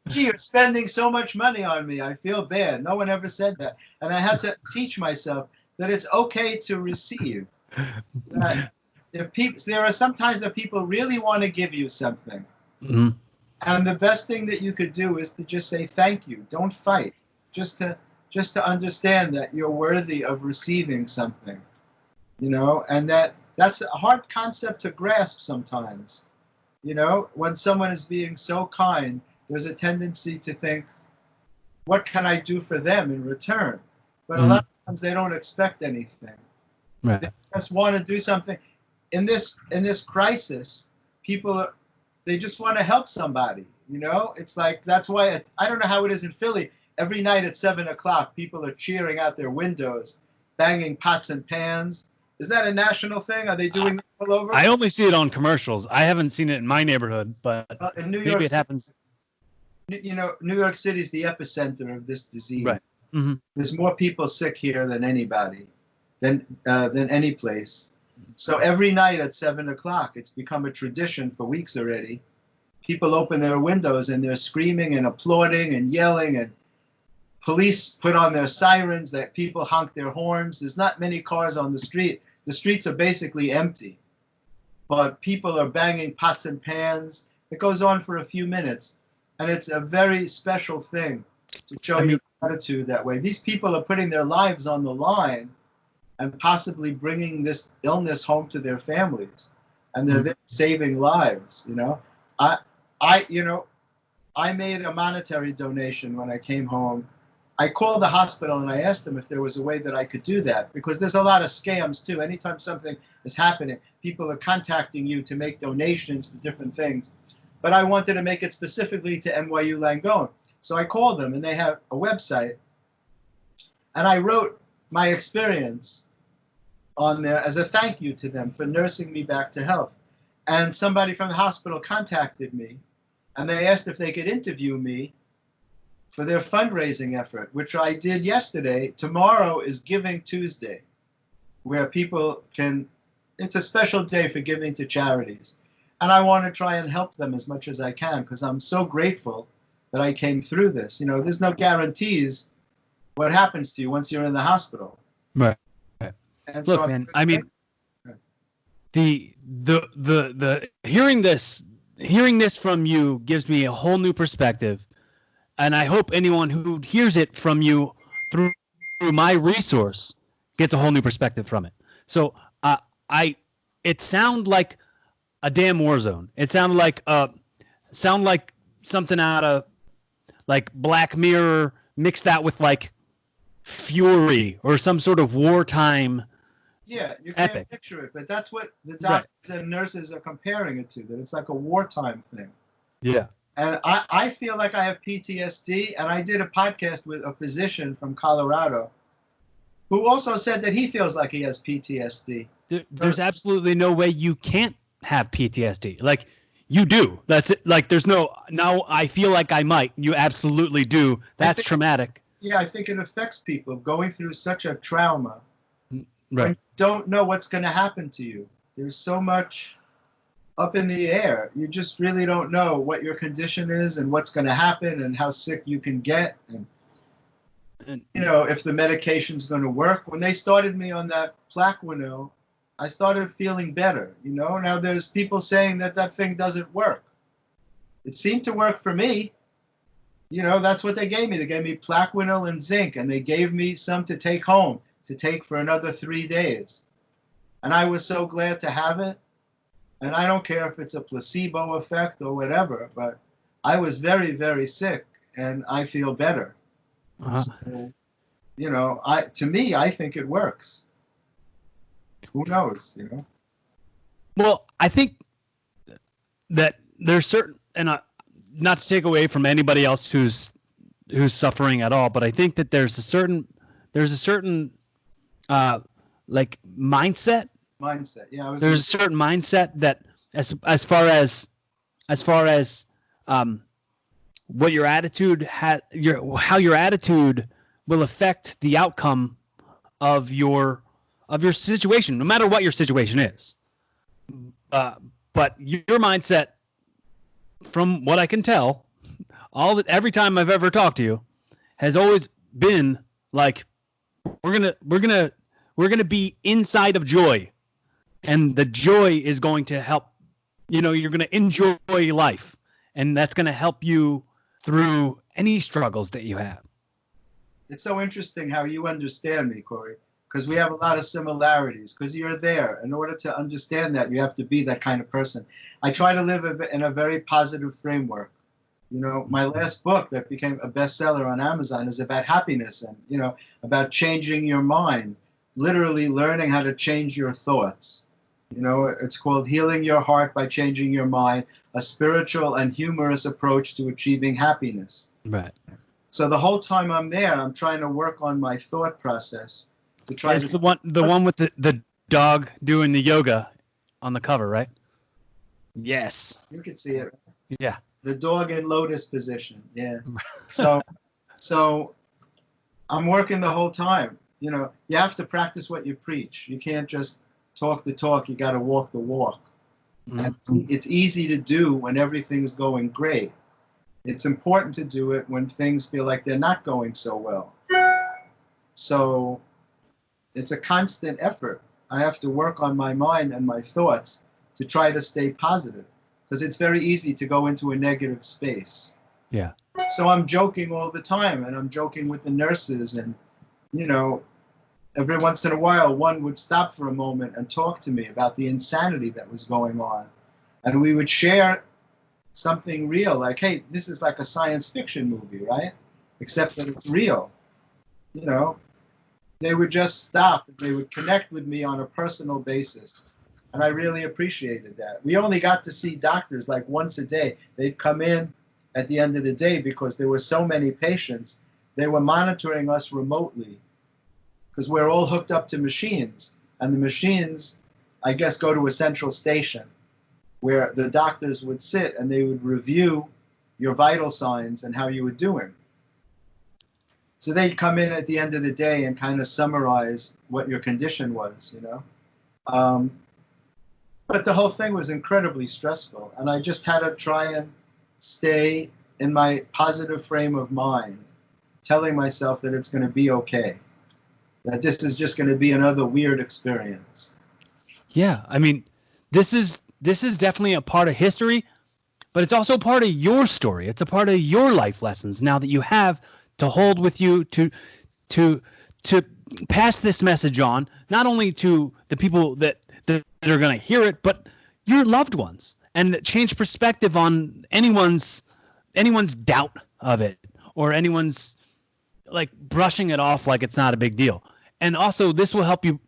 gee, you're spending so much money on me. I feel bad. No one ever said that. And I had to teach myself that it's okay to receive. There are sometimes that people really want to give you something. Mm-hmm. And the best thing that you could do is to just say thank you. Don't fight. Just to understand that you're worthy of receiving something, you know, and that's a hard concept to grasp sometimes. You know, when someone is being so kind, there's a tendency to think, what can I do for them in return? But a lot of times they don't expect anything. Right. They just want to do something. In this crisis, they just want to help somebody. You know, it's like, that's why I don't know how it is in Philly. Every night at 7 o'clock, people are cheering out their windows, banging pots and pans. Is that a national thing? Are they doing that all over? I only see it on commercials. I haven't seen it in my neighborhood, but In New maybe York it happens. You know, New York City is the epicenter of this disease. Right. Mm-hmm. There's more people sick here than anybody, than any place. So every night at 7 o'clock, it's become a tradition for weeks already. People open their windows and they're screaming and applauding and yelling, and police put on their sirens, that people honk their horns. There's not many cars on the street. The streets are basically empty, but people are banging pots and pans. It goes on for a few minutes, and it's a very special thing to show your gratitude that way. These people are putting their lives on the line and possibly bringing this illness home to their families, and they're saving lives. You know, I made a monetary donation when I came home. I called the hospital and I asked them if there was a way that I could do that, because there's a lot of scams too. Anytime something is happening, people are contacting you to make donations to different things. But I wanted to make it specifically to NYU Langone. So I called them, and they have a website, and I wrote my experience on there as a thank you to them for nursing me back to health. And somebody from the hospital contacted me, and they asked if they could interview me for their fundraising effort, which I did yesterday. Tomorrow is Giving Tuesday, where people can, it's a special day for giving to charities. And I want to try and help them as much as I can, because I'm so grateful that I came through this. You know, there's no guarantees what happens to you once you're in the hospital. Right. And look, so man, I mean, the hearing this from you gives me a whole new perspective. And I hope anyone who hears it from you through my resource gets a whole new perspective from it. So it sounded like a damn war zone. It sounded like something out of like Black Mirror, mixed that with like Fury or some sort of wartime. Yeah, you can't epic. Picture it, but that's what the doctors and nurses are comparing it to, that it's like a wartime thing. Yeah. And I feel like I have PTSD, and I did a podcast with a physician from Colorado who also said that he feels like he has PTSD. There's absolutely no way you can't have PTSD. Like, you do. That's it. Like, there's no, now I feel like I might. You absolutely do. That's traumatic. Yeah, I think it affects people going through such a trauma. Right. When you don't know what's going to happen to you. There's so much up in the air. You just really don't know what your condition is and what's going to happen and how sick you can get, and you know, if the medication's going to work. When they started me on that Plaquenil, I started feeling better. You know, now there's people saying that that thing doesn't work. It seemed to work for me. You know, that's what they gave me. They gave me Plaquenil and zinc, and they gave me some to take home, to take for another 3 days. And I was so glad to have it. And I don't care if it's a placebo effect or whatever, but I was very, very sick, and I feel better. So, you know, to me, I think it works. Who knows, you know? Well, I think that there's certain, and not to take away from anybody else who's suffering at all, but I think that there's a certain like mindset. Yeah. There's a certain mindset that as far as what your attitude how your attitude will affect the outcome of your situation, no matter what your situation is. But your mindset, from what I can tell, every time I've ever talked to you, has always been like, we're gonna be inside of joy, and the joy is going to help. You know, you're gonna enjoy life, and that's gonna help you through any struggles that you have. It's so interesting how you understand me, Corey, because we have a lot of similarities, because you're there. In order to understand that, you have to be that kind of person. I try to live in a very positive framework. You know, my last book that became a bestseller on Amazon is about happiness and, you know, about changing your mind, literally learning how to change your thoughts. You know, it's called Healing Your Heart by Changing Your Mind, a spiritual and humorous approach to achieving happiness. Right. So the whole time I'm there, I'm trying to work on my thought process to try It's to... the one with the dog doing the yoga on the cover, right? Yes. You can see it. Yeah. The dog in lotus position. Yeah. So I'm working the whole time. You know, you have to practice what you preach. You can't just talk the talk. You got to walk the walk. And it's easy to do when everything's going great. It's important to do it when things feel like they're not going so well. So it's a constant effort. I have to work on my mind and my thoughts to try to stay positive, because it's very easy to go into a negative space. Yeah. So I'm joking all the time, and I'm joking with the nurses, and, you know, every once in a while, one would stop for a moment and talk to me about the insanity that was going on. And we would share something real, like, hey, this is like a science fiction movie, right? Except that it's real. You know, they would just stop, and they would connect with me on a personal basis. And I really appreciated that. We only got to see doctors like once a day. They'd come in at the end of the day because there were so many patients. They were monitoring us remotely, because we're all hooked up to machines. And the machines, I guess, go to a central station where the doctors would sit and they would review your vital signs and how you were doing. So they'd come in at the end of the day and kind of summarize what your condition was, you know. But the whole thing was incredibly stressful. And I just had to try and stay in my positive frame of mind, telling myself that it's going to be okay, that this is just going to be another weird experience. Yeah, I mean, this is definitely a part of history, but it's also part of your story. It's a part of your life lessons now that you have to hold with you to pass this message on, not only to the people that are going to hear it, but your loved ones, and change perspective on anyone's doubt of it, or anyone's like brushing it off like it's not a big deal. And also, this will help you.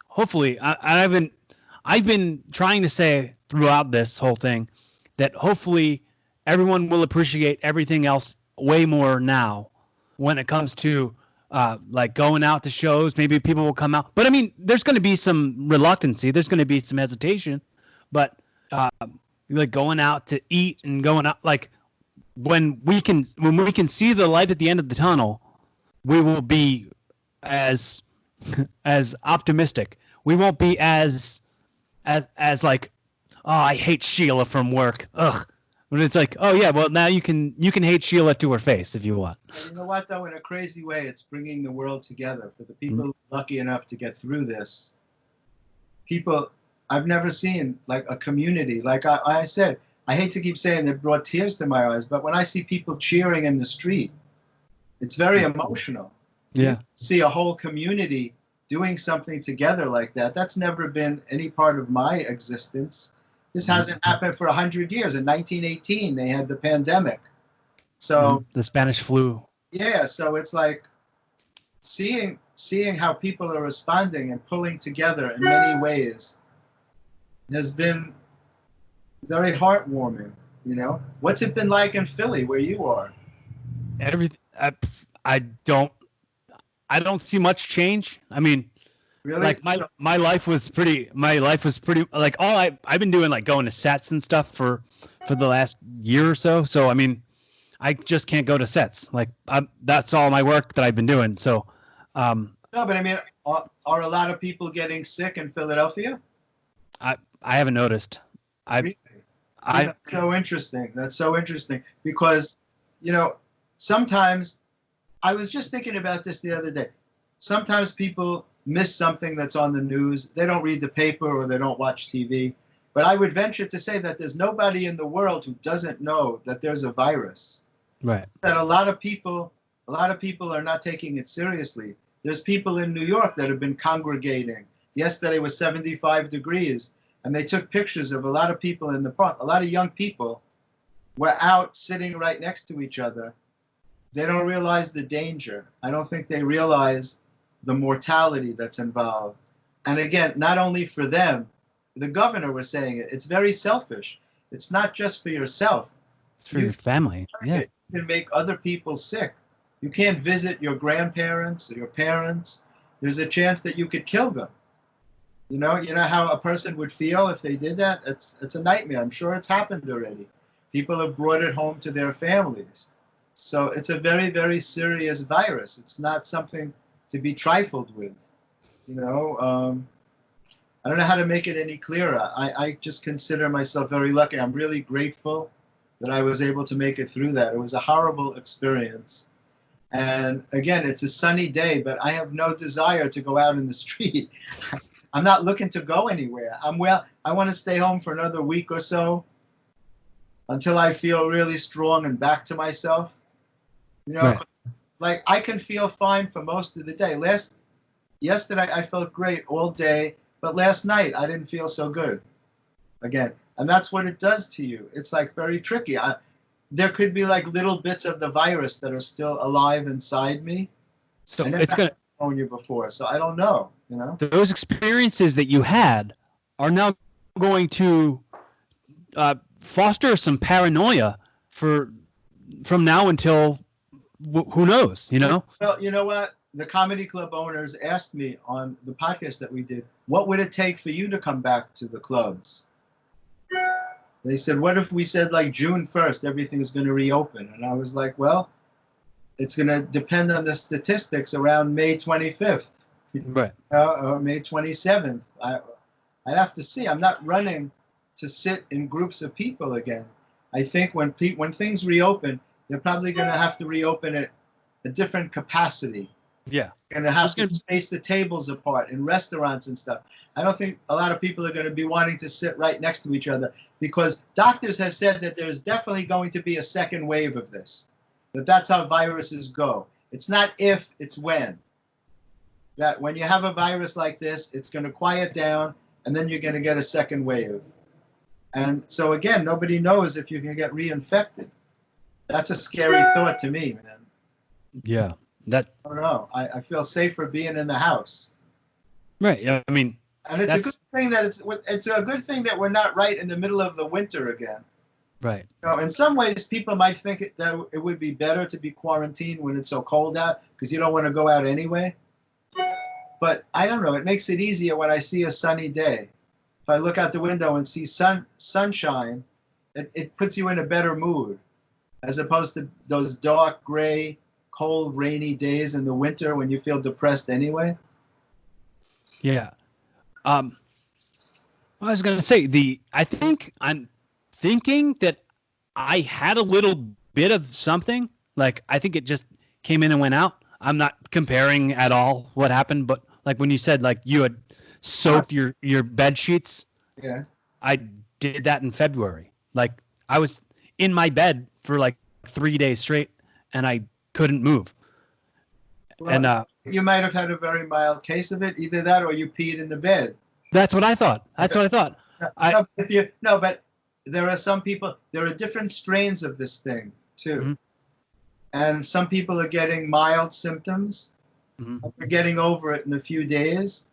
Hopefully, I've been trying to say throughout this whole thing that hopefully everyone will appreciate everything else way more now when it comes to like going out to shows. Maybe people will come out, but I mean, there's going to be some reluctancy. There's going to be some hesitation, but like going out to eat and going out, like when we can see the light at the end of the tunnel, we will be as optimistic. We won't be as like, oh, I hate Sheila from work. Ugh. But it's like, oh yeah, well now you can hate Sheila to her face if you want. And you know what though? In a crazy way, it's bringing the world together for the people lucky enough to get through this. People, I've never seen like a community. Like I said, I hate to keep saying it brought tears to my eyes, but when I see people cheering in the street, it's very emotional. Yeah. You see a whole community doing something together like that. That's never been any part of my existence. This hasn't happened for 100 years. In 1918, they had the pandemic. So the Spanish flu. Yeah, so it's like seeing how people are responding and pulling together in many ways has been very heartwarming. You know, what's it been like in Philly, where you are? Everything. I don't see much change. I mean, Really? like my life was pretty like I've been doing like going to sets and stuff for the last year or so. So I mean, I just can't go to sets. Like that's all my work that I've been doing. So no, but I mean, are a lot of people getting sick in Philadelphia? I haven't noticed. That's so interesting. That's so interesting because, you know, sometimes I was just thinking about this the other day. Sometimes people miss something that's on the news. They don't read the paper or they don't watch TV. But I would venture to say that there's nobody in the world who doesn't know that there's a virus. Right. That a lot of people are not taking it seriously. There's people in New York that have been congregating. Yesterday was 75 degrees, and they took pictures of a lot of people in the park. A lot of young people were out sitting right next to each other. They don't realize the danger. I don't think they realize the mortality that's involved. And again, not only for them, the governor was saying it. It's very selfish. It's not just for yourself. It's for your family. Yeah. You can make other people sick. You can't visit your grandparents or your parents. There's a chance that you could kill them. You know how a person would feel if they did that? It's a nightmare. I'm sure it's happened already. People have brought it home to their families. So it's a very, very serious virus. It's not something to be trifled with. I don't know how to make it any clearer. I just consider myself very lucky. I'm really grateful that I was able to make it through that. It was a horrible experience. And again, it's a sunny day, but I have no desire to go out in the street. I'm not looking to go anywhere. I want to stay home for another week or so until I feel really strong and back to myself. Right. Like I can feel fine for most of the day. Yesterday I felt great all day, but last night I didn't feel so good again. And that's what it does to you. It's like very tricky. There could be like little bits of the virus that are still alive inside me. So it's going to pneumonia before, so I don't know. Those experiences that you had are now going to foster some paranoia from now until who knows, Well, you know what? The comedy club owners asked me on the podcast that we did, what would it take for you to come back to the clubs? They said, what if we said like June 1st, everything's going to reopen? And I was like, well, it's going to depend on the statistics around May 25th. Right. Or May 27th. I'd have to see. I'm not running to sit in groups of people again. I think when things reopen, they're probably going to have to reopen at a different capacity. Yeah. You're going to have to space the tables apart in restaurants and stuff. I don't think a lot of people are going to be wanting to sit right next to each other because doctors have said that there's definitely going to be a second wave of this. That's how viruses go. It's not if, it's when. That when you have a virus like this, it's going to quiet down, and then you're going to get a second wave. And so again, nobody knows if you can get reinfected. That's a scary thought to me, man. Yeah. I don't know. I feel safer being in the house. Right. Yeah. I mean, and it's a good thing that it's a good thing that we're not right in the middle of the winter again. Right. In some ways, people might think that it would be better to be quarantined when it's so cold out because you don't want to go out anyway. But I don't know. It makes it easier when I see a sunny day. If I look out the window and see sunshine, it puts you in a better mood as opposed to those dark, gray, cold, rainy days in the winter when you feel depressed anyway. Yeah. I was going to say I'm thinking that I had a little bit of something. Like, I think it just came in and went out. I'm not comparing at all what happened, but like when you said like you had soaked your bed sheets. Yeah. I did that in February. Like I was in my bed for like 3 days straight and I couldn't move. Well, and you might have had a very mild case of it, either that or you peed in the bed. That's what I thought. But there are some people, there are different strains of this thing too. Mm-hmm. And some people are getting mild symptoms. Mm-hmm. They're getting over it in a few days.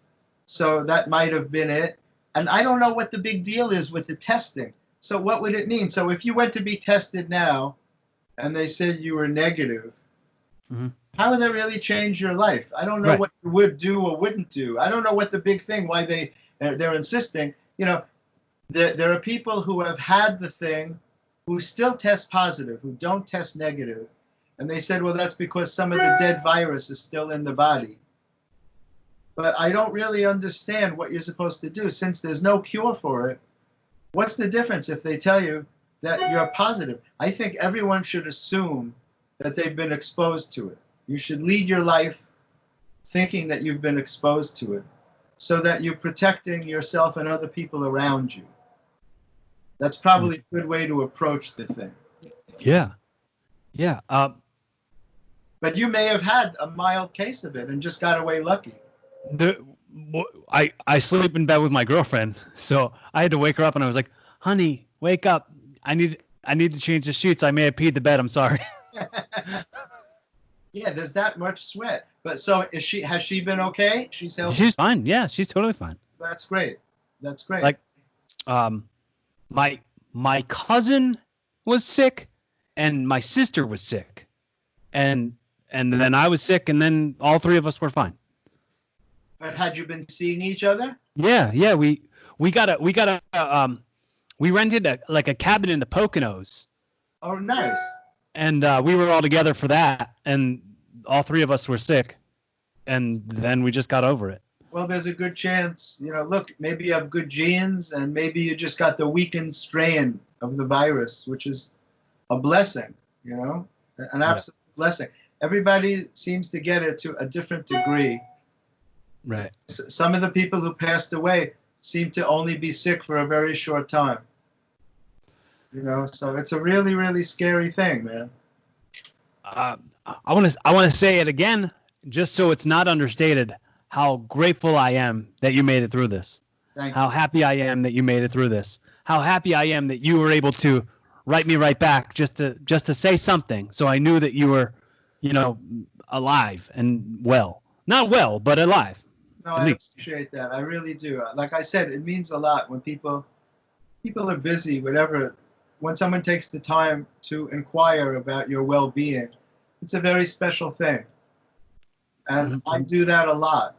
So that might have been it. And I don't know what the big deal is with the testing. So what would it mean? So if you went to be tested now and they said you were negative, mm-hmm. How would that really change your life? I don't know what you would do or wouldn't do. I don't know what the big thing, why they're insisting. There are people who have had the thing who still test positive, who don't test negative. And they said, well, that's because some of the dead virus is still in the body. But I don't really understand what you're supposed to do. Since there's no cure for it, what's the difference if they tell you that you're positive? I think everyone should assume that they've been exposed to it. You should lead your life thinking that you've been exposed to it so that you're protecting yourself and other people around you. That's probably a good way to approach the thing. Yeah. Yeah. But you may have had a mild case of it and just got away lucky. I sleep in bed with my girlfriend, so I had to wake her up and I was like, honey, wake up. I need to change the sheets. I may have peed the bed. I'm sorry. Yeah, there's that much sweat. But so has she been okay? She's healthy? She's fine. Yeah, she's totally fine. That's great. That's great. Like um, my cousin was sick, and my sister was sick, and then I was sick, and then all three of us were fine. But had you been seeing each other? Yeah. We rented a cabin in the Poconos. Oh, nice. And we were all together for that, and all three of us were sick, and then we just got over it. Well, there's a good chance, look, maybe you have good genes, and maybe you just got the weakened strain of the virus, which is a blessing, an absolute blessing. Everybody seems to get it to a different degree. Right. Some of the people who passed away seem to only be sick for a very short time. So it's a really, really scary thing, man. I want to say it again, just so it's not understated, how grateful I am that you made it through this. How happy I am that you made it through this. How happy I am that you were able to write me right back just to say something, so I knew that you were, alive and well. Not well, but alive. No, I appreciate that. I really do. Like I said, it means a lot when people are busy, whatever. When someone takes the time to inquire about your well-being, it's a very special thing. And I do that a lot.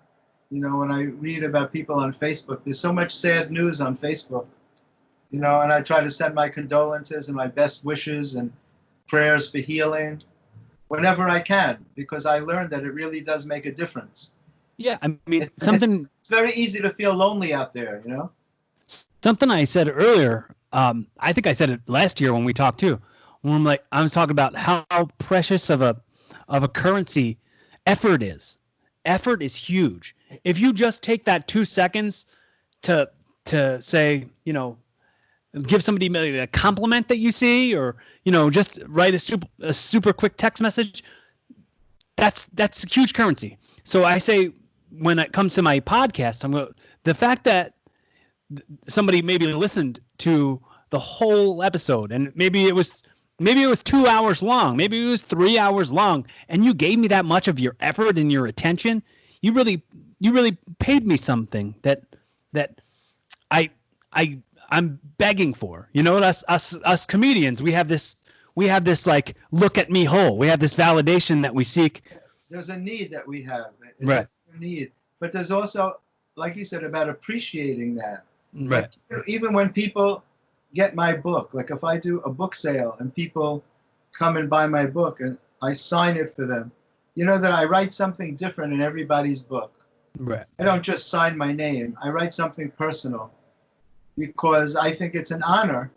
When I read about people on Facebook, there's so much sad news on Facebook, and I try to send my condolences and my best wishes and prayers for healing whenever I can, because I learned that it really does make a difference. Yeah, I mean, it's very easy to feel lonely out there, Something I said earlier, I think I said it last year when we talked too, when I'm talking about how precious of a currency effort is. Effort is huge. If you just take that 2 seconds to say, give somebody maybe a compliment that you see, or just write a super quick text message, that's a huge currency. So I say, when it comes to my podcast, the fact that somebody maybe listened to the whole episode, and maybe it was 2 hours long, maybe it was 3 hours long, and you gave me that much of your effort and your attention, you really paid me something that I'm begging for. Us comedians, we have this like, look at me hole. We have this validation that we seek. There's a need that we have. It's right. A need, but there's also, like you said, about appreciating that. Right. Even when people get my book, like if I do a book sale and people come and buy my book and I sign it for them, that I write something different in everybody's book. Right. I don't just sign my name. I write something personal, because I think it's an honor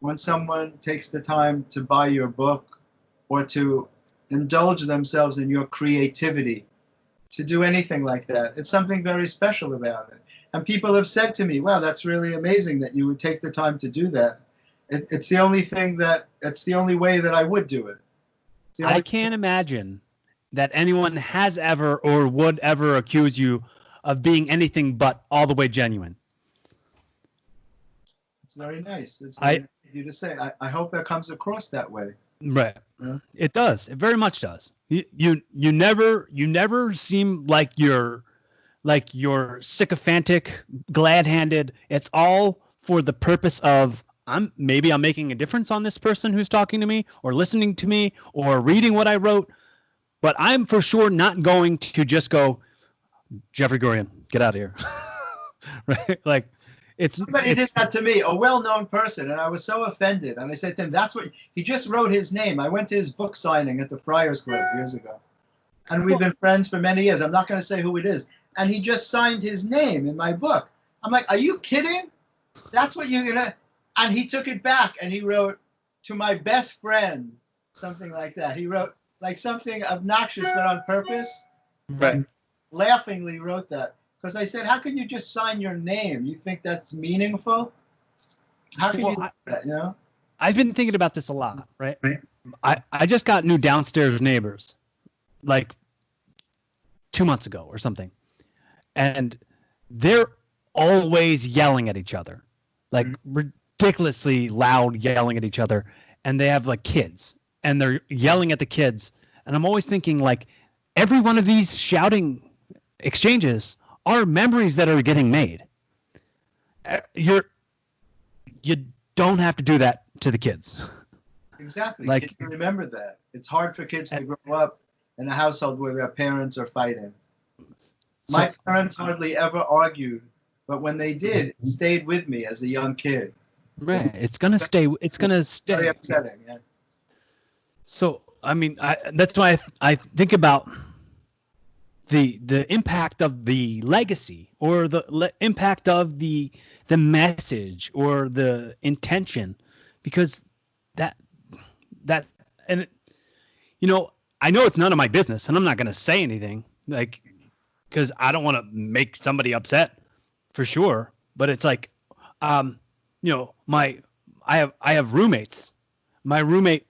when someone takes the time to buy your book or to indulge themselves in your creativity, to do anything like that. It's something very special about it. And people have said to me, wow, that's really amazing that you would take the time to do that. It's the only way that I would do it. I can't imagine that anyone has ever or would ever accuse you of being anything but all the way genuine. It's very nice. It's very nice of you to say. I hope it comes across that way. Right. Yeah. It does. It very much does. You never seem like you're sycophantic, glad-handed. It's all for the purpose of I'm making a difference on this person who's talking to me or listening to me or reading what I wrote, but I'm for sure not going to just go, Jeffrey Gurian, get out of here. Right? Like, somebody did that to me, a well-known person, and I was so offended. And I said to him, that's what he just wrote his name. I went to his book signing at the Friars Club years ago, and we've been friends for many years. I'm not going to say who it is. And he just signed his name in my book. I'm like, are you kidding? That's what you're going to... And he took it back, and he wrote, to my best friend, something like that. He wrote like something obnoxious, but on purpose. Right. Laughingly wrote that. Because I said, how can you just sign your name? You think that's meaningful? How can you do that, I've been thinking about this a lot, right? I just got new downstairs neighbors, like 2 months ago or something. And they're always yelling at each other, like ridiculously loud yelling at each other. And they have like kids, and they're yelling at the kids. And I'm always thinking, like, every one of these shouting exchanges are memories that are getting made. you don't have to do that to the kids. Exactly. Like, kids remember that. It's hard for kids to grow up in a household where their parents are fighting. My parents hardly ever argued, but when they did, it stayed with me as a young kid. Right. It's gonna stay. It's gonna stay. Very upsetting. Yeah. So I mean, that's why I think about the impact of the legacy, or the impact of the message, or the intention, because that and you know, I know it's none of my business, and I'm not gonna say anything, like, because I don't want to make somebody upset, for sure. But it's like, you know, I have roommates. My roommate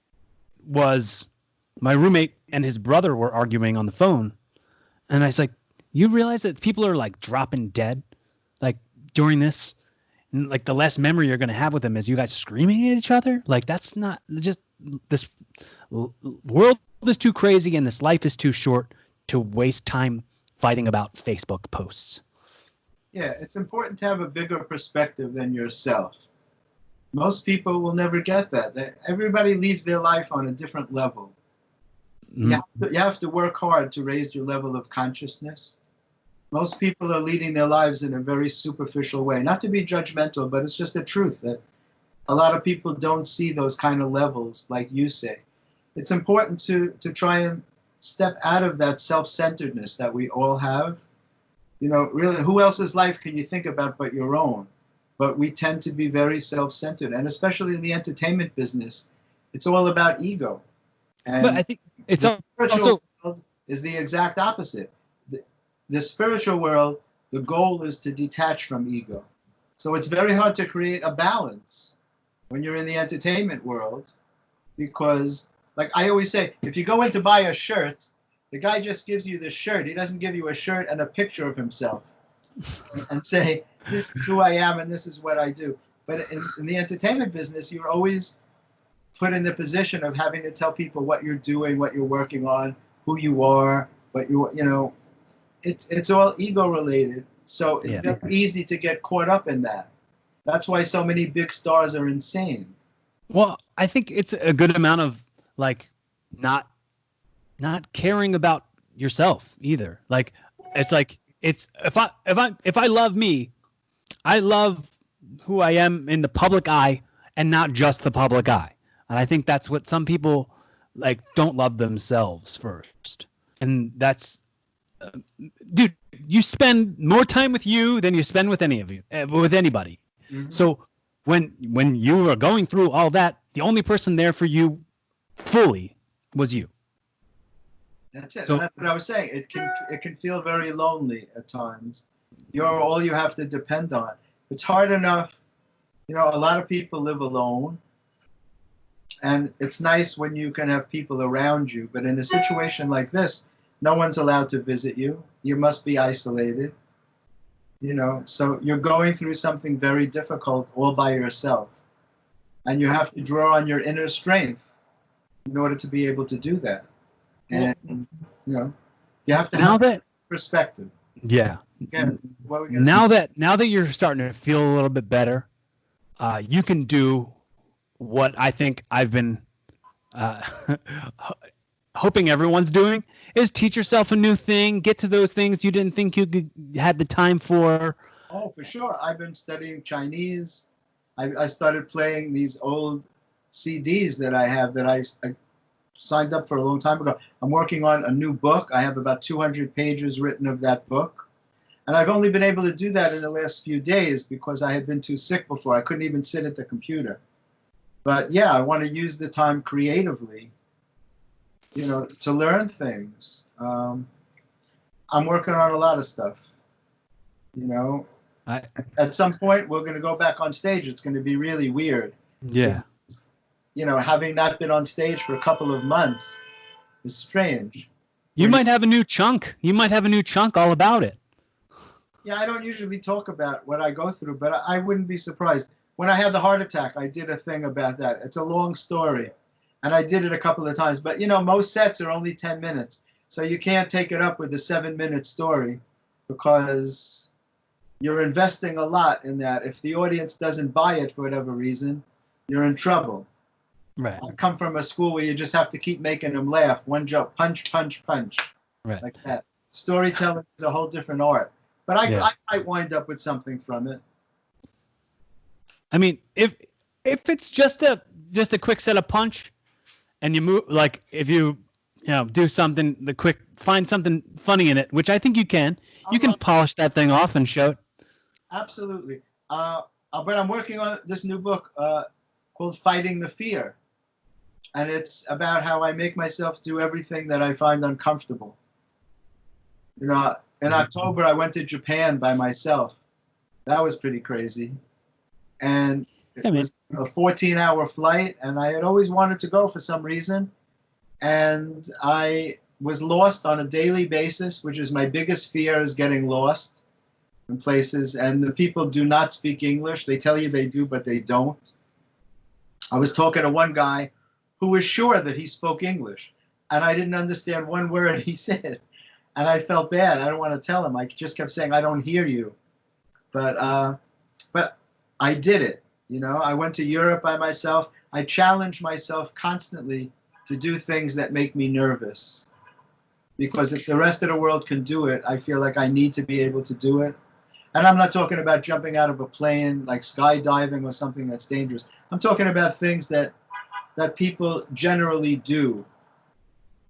and his brother were arguing on the phone, and I was like, you realize that people are like dropping dead, like, during this, and like the last memory you're gonna have with them is you guys screaming at each other. Like, that's not just, this world is too crazy, and this life is too short to waste time fighting about Facebook posts. Yeah, it's important to have a bigger perspective than yourself. Most people will never get that. Everybody leads their life on a different level. You have to work hard to raise your level of consciousness. Most people are leading their lives in a very superficial way. Not to be judgmental, but it's just the truth that a lot of people don't see those kind of levels like you say. It's important to try and step out of that self-centeredness that we all have. You know, really, who else's life can you think about but your own? But we tend to be very self-centered, and especially in the entertainment business, it's all about ego. And but I think it's the spiritual also world is the exact opposite. The spiritual world, the goal is to detach from ego. So it's very hard to create a balance when you're in the entertainment world, because, like I always say, if you go in to buy a shirt, the guy just gives you the shirt. He doesn't give you a shirt and a picture of himself and say, this is who I am and this is what I do. But in the entertainment business, you're always put in the position of having to tell people what you're doing, what you're working on, who you are, what you know, it's all ego related. So it's very easy to get caught up in that. That's why so many big stars are insane. Well, I think it's a good amount of, like, not caring about yourself either. Like, it's like, it's if I love me, I love who I am in the public eye, and not just the public eye. And I think that's what some people, like, don't love themselves first. And that's, dude, you spend more time with you than you spend with anybody. Mm-hmm. So when you are going through all that, the only person there for you fully was you. That's it. So, that's what I was saying. It can feel very lonely at times. You're all you have to depend on. It's hard enough. You know, a lot of people live alone. And it's nice when you can have people around you. But in a situation like this, no one's allowed to visit you. You must be isolated. You know, so you're going through something very difficult all by yourself. And you have to draw on your inner strength in order to be able to do that. And, you know, you have to have perspective. Yeah. Again, now that you're starting to feel a little bit better, you can do what I think I've been hoping everyone's doing, is teach yourself a new thing, get to those things you didn't think you had the time for. Oh, for sure. I've been studying Chinese. I started playing these old CDs that I have that I signed up for a long time ago. I'm working on a new book. I have about 200 pages written of that book. And I've only been able to do that in the last few days because I had been too sick before. I couldn't even sit at the computer. But yeah, I want to use the time creatively, you know, to learn things. I'm working on a lot of stuff, you know. At some point, we're going to go back on stage. It's going to be really weird. Yeah. You know, having not been on stage for a couple of months is strange. You might have a new chunk. You might have a new chunk all about it. Yeah, I don't usually talk about what I go through, but I wouldn't be surprised. When I had the heart attack, I did a thing about that. It's a long story, and I did it a couple of times. But, you know, most sets are only 10 minutes, so you can't take it up with a 7-minute story because you're investing a lot in that. If the audience doesn't buy it for whatever reason, you're in trouble. Right. I come from a school where you just have to keep making them laugh. One joke, punch, punch, punch, Right. like that. Storytelling is a whole different art. But Yeah. I might wind up with something from it. I mean, if it's just a quick set of punch, and you move, like if you do something find something funny in it, which I think you can polish that thing off and show it. Absolutely. But I'm working on this new book called Fighting the Fear. And it's about how I make myself do everything that I find uncomfortable. You know, in October, I went to Japan by myself. That was pretty crazy. And it was a 14-hour flight, and I had always wanted to go for some reason. And I was lost on a daily basis, which is my biggest fear, is getting lost in places. And the people do not speak English. They tell you they do, but they don't. I was talking to one guy who was sure that he spoke English, and I didn't understand one word he said. And I felt bad. I don't want to tell him. I just kept saying, I don't hear you. But I did it. You know, I went to Europe by myself. I challenge myself constantly to do things that make me nervous. Because if the rest of the world can do it, I feel like I need to be able to do it. And I'm not talking about jumping out of a plane, like skydiving or something that's dangerous. I'm talking about things that people generally do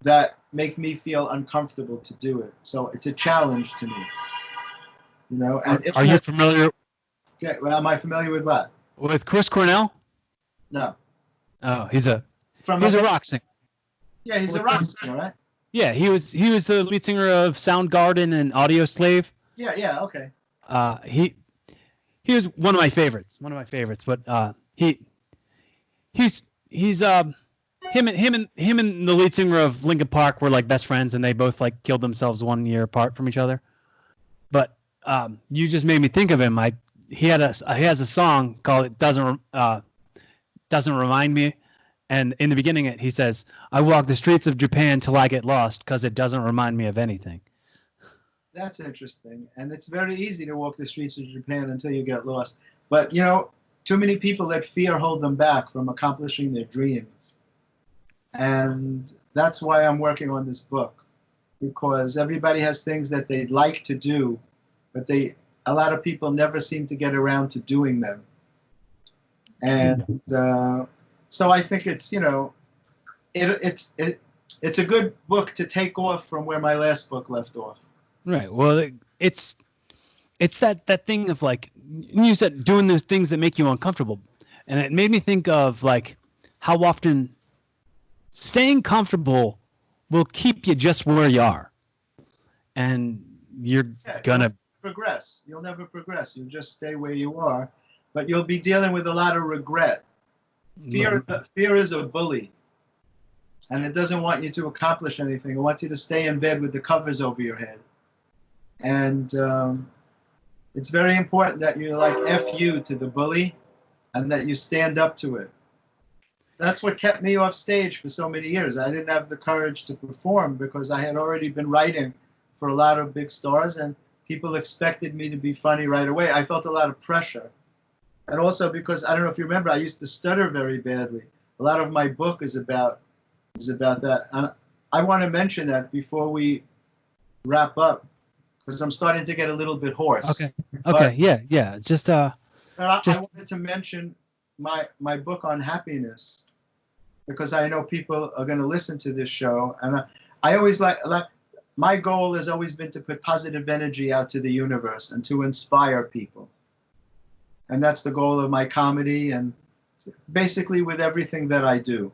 that make me feel uncomfortable to do it. So it's a challenge to me. You know, and are you familiar? Okay, well, am I familiar with what? With Chris Cornell? No. Oh, he's a rock singer. Yeah, he's a rock singer, right? Yeah, he was the lead singer of Soundgarden and Audioslave. Yeah, okay. He was one of my favorites. But he's him and the lead singer of Linkin Park were like best friends, and they both like killed themselves 1 year apart from each other. But you just made me think of him. He has a song called "It Doesn't Remind Me," and in the beginning he says, "I walk the streets of Japan till I get lost because it doesn't remind me of anything." That's interesting, and it's very easy to walk the streets of Japan until you get lost. But you know, too many people let fear hold them back from accomplishing their dreams, and that's why I'm working on this book, because everybody has things that they'd like to do, but a lot of people never seem to get around to doing them. And so I think it's, you know, it's a good book to take off from where my last book left off. Right. Well, it's that thing of like, you said doing those things that make you uncomfortable, and it made me think of like how often staying comfortable will keep you just where you are, and you're gonna progress. You'll never progress. You'll just stay where you are, but you'll be dealing with a lot of regret. Fear is a bully, and it doesn't want you to accomplish anything. It wants you to stay in bed with the covers over your head. And it's very important that you like F you to the bully, and that you stand up to it. That's what kept me off stage for so many years. I didn't have the courage to perform because I had already been writing for a lot of big stars, and people expected me to be funny right away. I felt a lot of pressure. And also because, I don't know if you remember, I used to stutter very badly. A lot of my book is about that. And I want to mention that before we wrap up, because I'm starting to get a little bit hoarse. Okay. Yeah. Just I wanted to mention my book on happiness, because I know people are going to listen to this show, and I always like my goal has always been to put positive energy out to the universe and to inspire people. And that's the goal of my comedy and basically with everything that I do.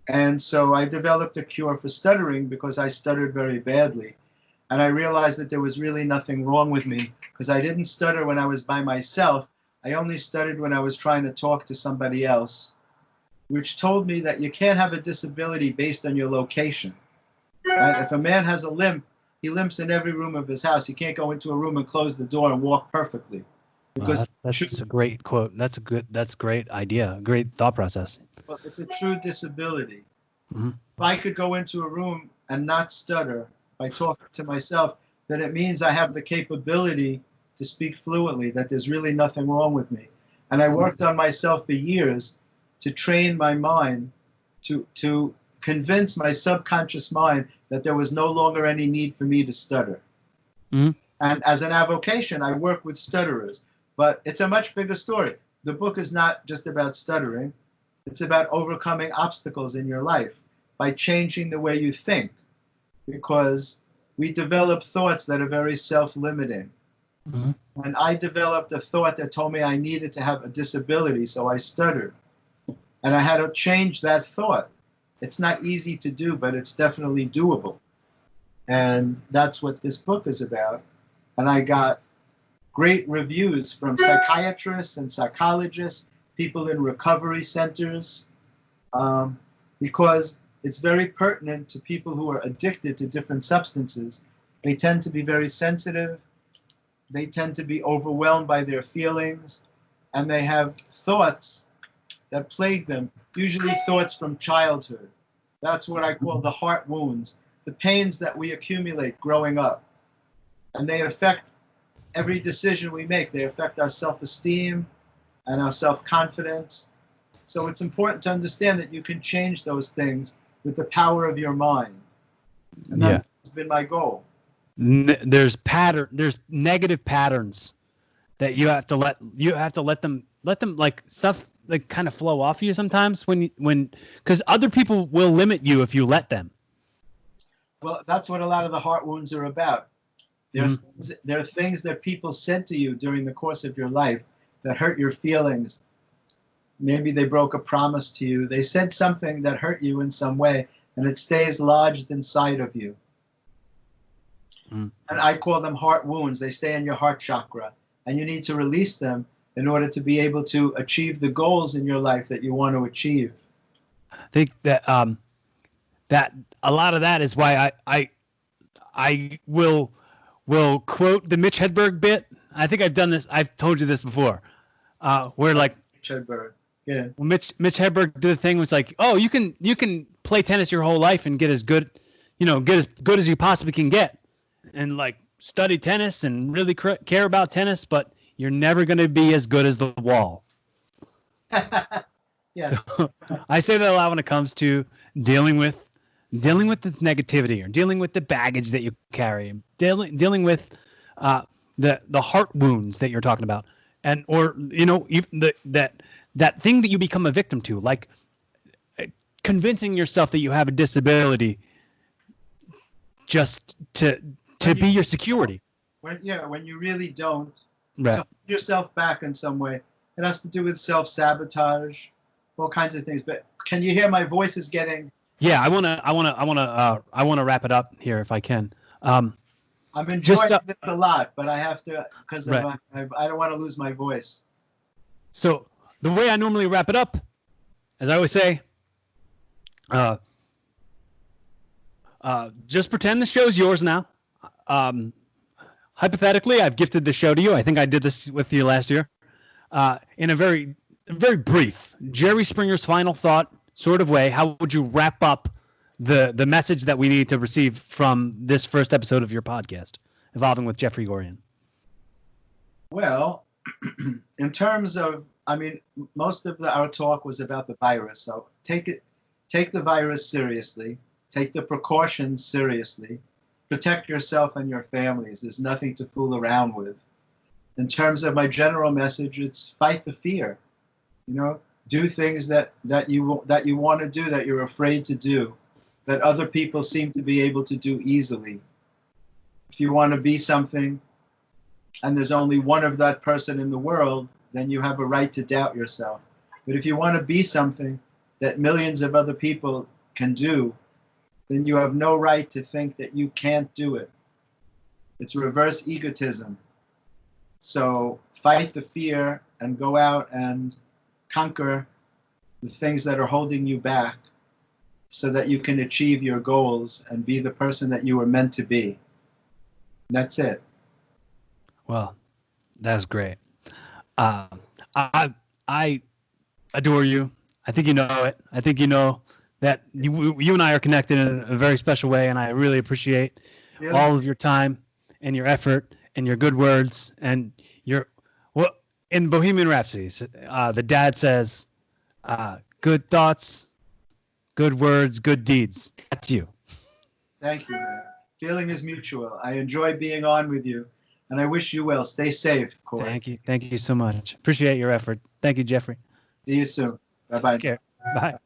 And so I developed a cure for stuttering because I stuttered very badly. And I realized that there was really nothing wrong with me because I didn't stutter when I was by myself. I only stuttered when I was trying to talk to somebody else, which told me that you can't have a disability based on your location. Right? If a man has a limp, he limps in every room of his house. He can't go into a room and close the door and walk perfectly. Because that's a great quote. That's a great idea. A great thought process. Well, it's a true disability. Mm-hmm. If I could go into a room and not stutter by talking to myself, then it means I have the capability to speak fluently, that there's really nothing wrong with me. And I worked on myself for years to train my mind, to convince my subconscious mind that there was no longer any need for me to stutter. Mm-hmm. And as an avocation, I work with stutterers. But it's a much bigger story. The book is not just about stuttering. It's about overcoming obstacles in your life by changing the way you think. Because we develop thoughts that are very self-limiting. Mm-hmm. And I developed a thought that told me I needed to have a disability, so I stuttered. And I had to change that thought. It's not easy to do, but it's definitely doable. And that's what this book is about. And I got great reviews from psychiatrists and psychologists, people in recovery centers, because it's very pertinent to people who are addicted to different substances. They tend to be very sensitive. They tend to be overwhelmed by their feelings, and they have thoughts that plague them, usually thoughts from childhood. That's what I call the heart wounds, the pains that we accumulate growing up. And they affect every decision we make. They affect our self-esteem and our self-confidence. So it's important to understand that you can change those things with the power of your mind. And that's been my goal. There's negative patterns that you have to let them like stuff like kind of flow off you sometimes because other people will limit you if you let them. Well, that's what a lot of the heart wounds are about. There are things that people said to you during the course of your life that hurt your feelings. Maybe they broke a promise to you. They said something that hurt you in some way, and it stays lodged inside of you. And I call them heart wounds. They stay in your heart chakra, and you need to release them in order to be able to achieve the goals in your life that you want to achieve. I think that that a lot of that is why I will quote the Mitch Hedberg bit. I think I've done this. I've told you this before, where like Mitch Hedberg, yeah. Mitch Hedberg did a thing was like, oh, you can play tennis your whole life and get as good as you possibly can get, and like study tennis and really care about tennis, but you're never going to be as good as the wall. Yes. So, I say that a lot when it comes to dealing with the negativity or dealing with the baggage that you carry, dealing with the heart wounds that you're talking about, and or even that thing that you become a victim to, like convincing yourself that you have a disability just to be your security. When you really don't, right. To hold yourself back in some way. It has to do with self-sabotage, all kinds of things. But can you hear my voice is getting? Yeah, I wanna wrap it up here if I can. I'm enjoying this a lot, but I have to because right. I don't want to lose my voice. So the way I normally wrap it up, as I always say, just pretend the show's yours now. Hypothetically, I've gifted the show to you. I think I did this with you last year. In a very, very brief, Jerry Springer's final thought sort of way, how would you wrap up the message that we need to receive from this first episode of your podcast, Evolving with Jeffrey Gurian? Well, in terms of, most of our talk was about the virus. So take the virus seriously, take the precautions seriously, protect yourself and your families. There's nothing to fool around with. In terms of my general message, it's fight the fear. Do things that you want to do, that you're afraid to do, that other people seem to be able to do easily. If you want to be something and there's only one of that person in the world, then you have a right to doubt yourself. But if you want to be something that millions of other people can do, then you have no right to think that you can't do it. It's reverse egotism. So fight the fear and go out and conquer the things that are holding you back so that you can achieve your goals and be the person that you were meant to be. That's it. Well, that's great. I adore you. I think you know it. I think you know that you and I are connected in a very special way, and I really appreciate all of your time and your effort and your good words and your well in Bohemian Rhapsody, the dad says, "Good thoughts, good words, good deeds." That's you. Thank you, man. Feeling is mutual. I enjoy being on with you, and I wish you well. Stay safe, Corey. Thank you. Thank you so much. Appreciate your effort. Thank you, Jeffrey. See you soon. Bye-bye. Take care. Bye.